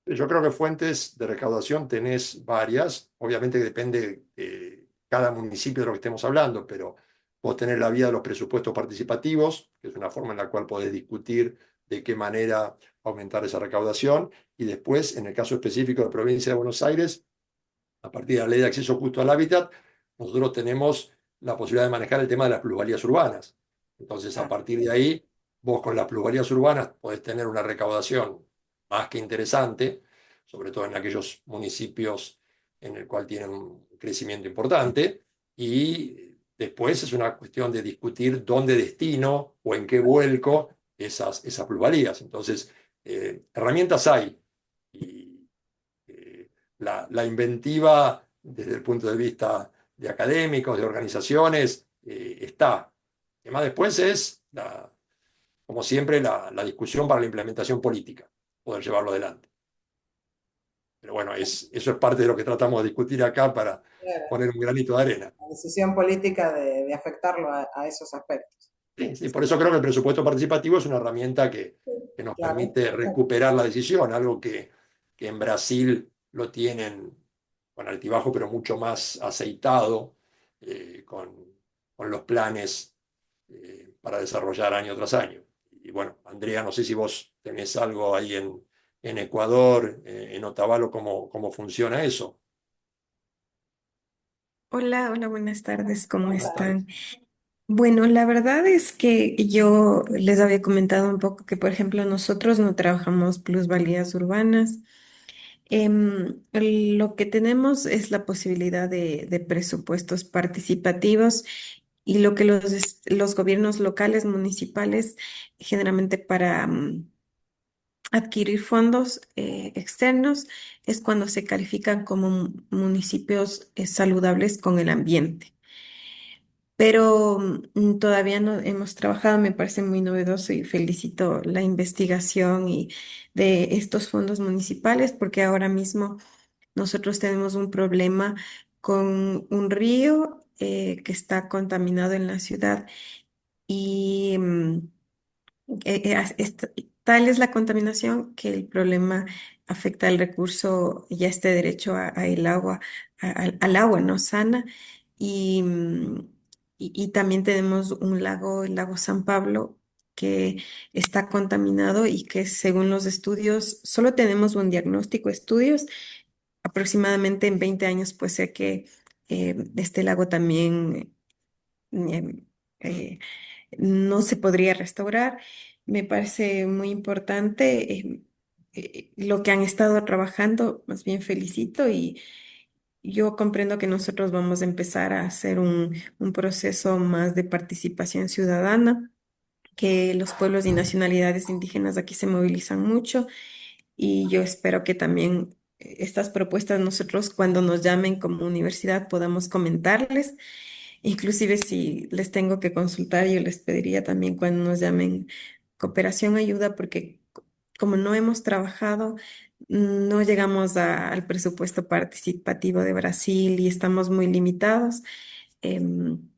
Yo creo que fuentes de recaudación tenés varias, obviamente que depende de cada municipio de lo que estemos hablando, pero vos tenés la vía de los presupuestos participativos, que es una forma en la cual podés discutir de qué manera aumentar esa recaudación, y después, en el caso específico de la provincia de Buenos Aires, a partir de la ley de acceso justo al hábitat, nosotros tenemos la posibilidad de manejar el tema de las plusvalías urbanas. Entonces, a Ah, partir de ahí, vos con las plusvalías urbanas podés tener una recaudación más que interesante, sobre todo en aquellos municipios en el cual tienen un crecimiento importante, y después es una cuestión de discutir dónde destino o en qué vuelco esas plusvalías. Entonces, herramientas hay, y la inventiva desde el punto de vista de académicos, de organizaciones, está. Además, después es, como siempre, la discusión para la implementación política, poder llevarlo adelante. Pero bueno, eso es parte de lo que tratamos de discutir acá para claro, poner un granito de arena. la decisión política de afectarlo a esos aspectos. Sí, sí, por eso creo que el presupuesto participativo es una herramienta que nos Claro, permite perfecto. recuperar la decisión, algo que en Brasil lo tienen con altibajo, pero mucho más aceitado, con los planes para desarrollar año tras año. Y bueno, Andrea, no sé si vos tenés algo ahí en Ecuador, en Otavalo, cómo funciona eso. Hola, hola, buenas tardes, ¿cómo Buenas tardes. están? Bueno, la verdad es que yo les había comentado un poco que, por ejemplo, nosotros no trabajamos plusvalías urbanas. Lo que tenemos es la posibilidad de presupuestos participativos y lo que los gobiernos locales, municipales, generalmente para adquirir fondos externos es cuando se califican como municipios saludables con el ambiente. Pero todavía no hemos trabajado, me parece muy novedoso y felicito la investigación y de estos fondos municipales porque ahora mismo nosotros tenemos un problema con un río que está contaminado en la ciudad y tal es la contaminación que el problema afecta al recurso y a este derecho a el agua, al agua no sana. Y, y también tenemos un lago, el lago San Pablo, que está contaminado y que según los estudios, solo tenemos un diagnóstico, estudios, aproximadamente en 20 años, pues sé que este lago también... em, eh, no se podría restaurar. Me parece muy importante lo que han estado trabajando, más bien felicito y yo comprendo que nosotros vamos a empezar a hacer un proceso más de participación ciudadana, que los pueblos y nacionalidades indígenas aquí se movilizan mucho y yo espero que también estas propuestas nosotros cuando nos llamen como universidad podamos comentarles. Inclusive si les tengo que consultar, yo les pediría también cuando nos llamen cooperación ayuda, porque como no hemos trabajado, no llegamos al presupuesto participativo de Brasil y estamos muy limitados. Em,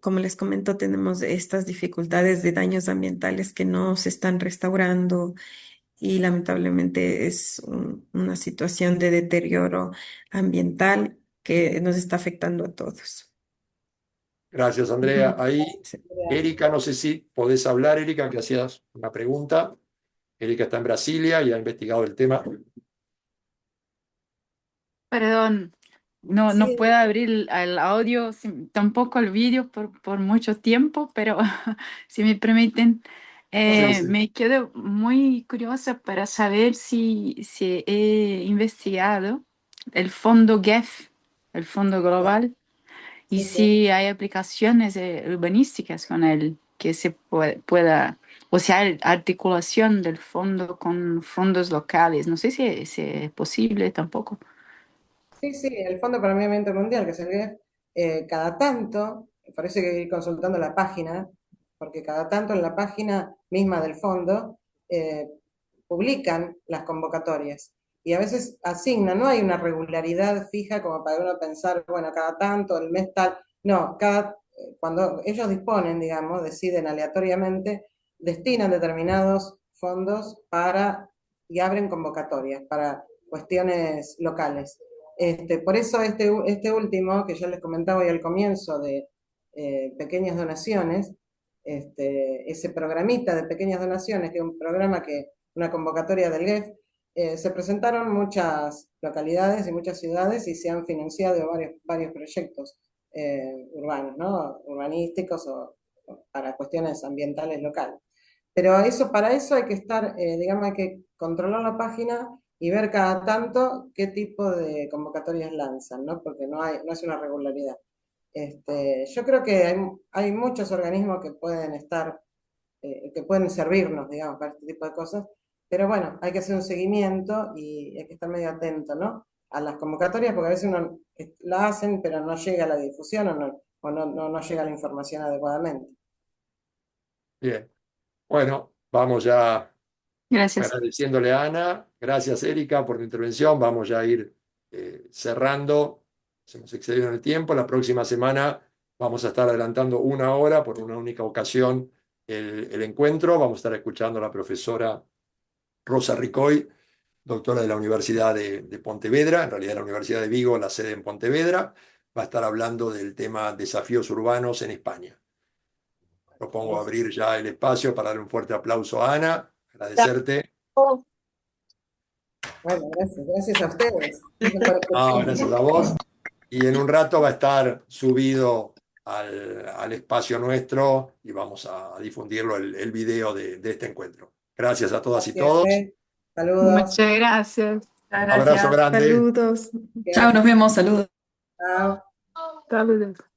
como les comento, tenemos estas dificultades de daños ambientales que no se están restaurando y lamentablemente es una situación de deterioro ambiental que nos está afectando a todos. Gracias, Andrea. Ujú. Ahí, Sí. Erika, no sé si podés hablar, Erika, que hacías una pregunta. Erika está en Brasilia y ha investigado el tema. Perdón, no Sí, puedo abrir el audio, tampoco el vídeo por mucho tiempo, pero si me permiten, Sí, sí. me quedo muy curiosa para saber si he investigado el fondo GEF, el fondo global, y sí, sí. si hay aplicaciones urbanísticas con él, que se pueda, o sea, hay articulación del fondo con fondos locales. No sé si es posible tampoco. Sí, sí, el Fondo para el Medio Ambiente Mundial, que es el BEF, cada tanto, por eso hay que ir consultando la página, porque cada tanto en la página misma del fondo publican las convocatorias y a veces asignan, no hay una regularidad fija como para uno pensar, bueno, cada tanto, el mes tal, no, cuando ellos disponen, digamos, deciden aleatoriamente, destinan determinados fondos y abren convocatorias para cuestiones locales. Por eso este último, que yo les comentaba hoy al comienzo de pequeñas donaciones, ese programita de pequeñas donaciones, que es un programa una convocatoria del GEF, se presentaron muchas localidades y muchas ciudades y se han financiado varios proyectos urbanos, ¿no? Urbanísticos o para cuestiones ambientales locales. Pero para eso hay que estar, digamos, hay que controlar la página y ver cada tanto qué tipo de convocatorias lanzan, ¿no? Porque no es una regularidad. Yo creo que hay muchos organismos que pueden que pueden servirnos, digamos, para este tipo de cosas, pero bueno, hay que hacer un seguimiento y hay que estar medio atento, ¿no? A las convocatorias, porque a veces uno la hacen, pero no llega a la difusión o no llega la información adecuadamente. Bien. Bueno, vamos ya Gracias. agradeciéndole a Ana. Gracias, Erika, por tu intervención. Vamos ya a ir cerrando. Se hemos excedido en el tiempo. La próxima semana vamos a estar adelantando una hora por una única ocasión el encuentro. Vamos a estar escuchando a la profesora Rosa Ricoy, doctora de la Universidad de Pontevedra, en realidad la Universidad de Vigo, la sede en Pontevedra. Va a estar hablando del tema desafíos urbanos en España. Propongo abrir ya el espacio para darle un fuerte aplauso a Ana, agradecerte. Bueno, gracias a ustedes. Gracias por Gracias escucharme. a vos. Y en un rato va a estar subido al espacio nuestro y vamos a difundirlo el video de este encuentro. Gracias a todas y Gracias, todos. saludos. Muchas gracias. Muchas Abrazo gracias. grande. Saludos. Chao, nos vemos, saludos. Chao. Saludos.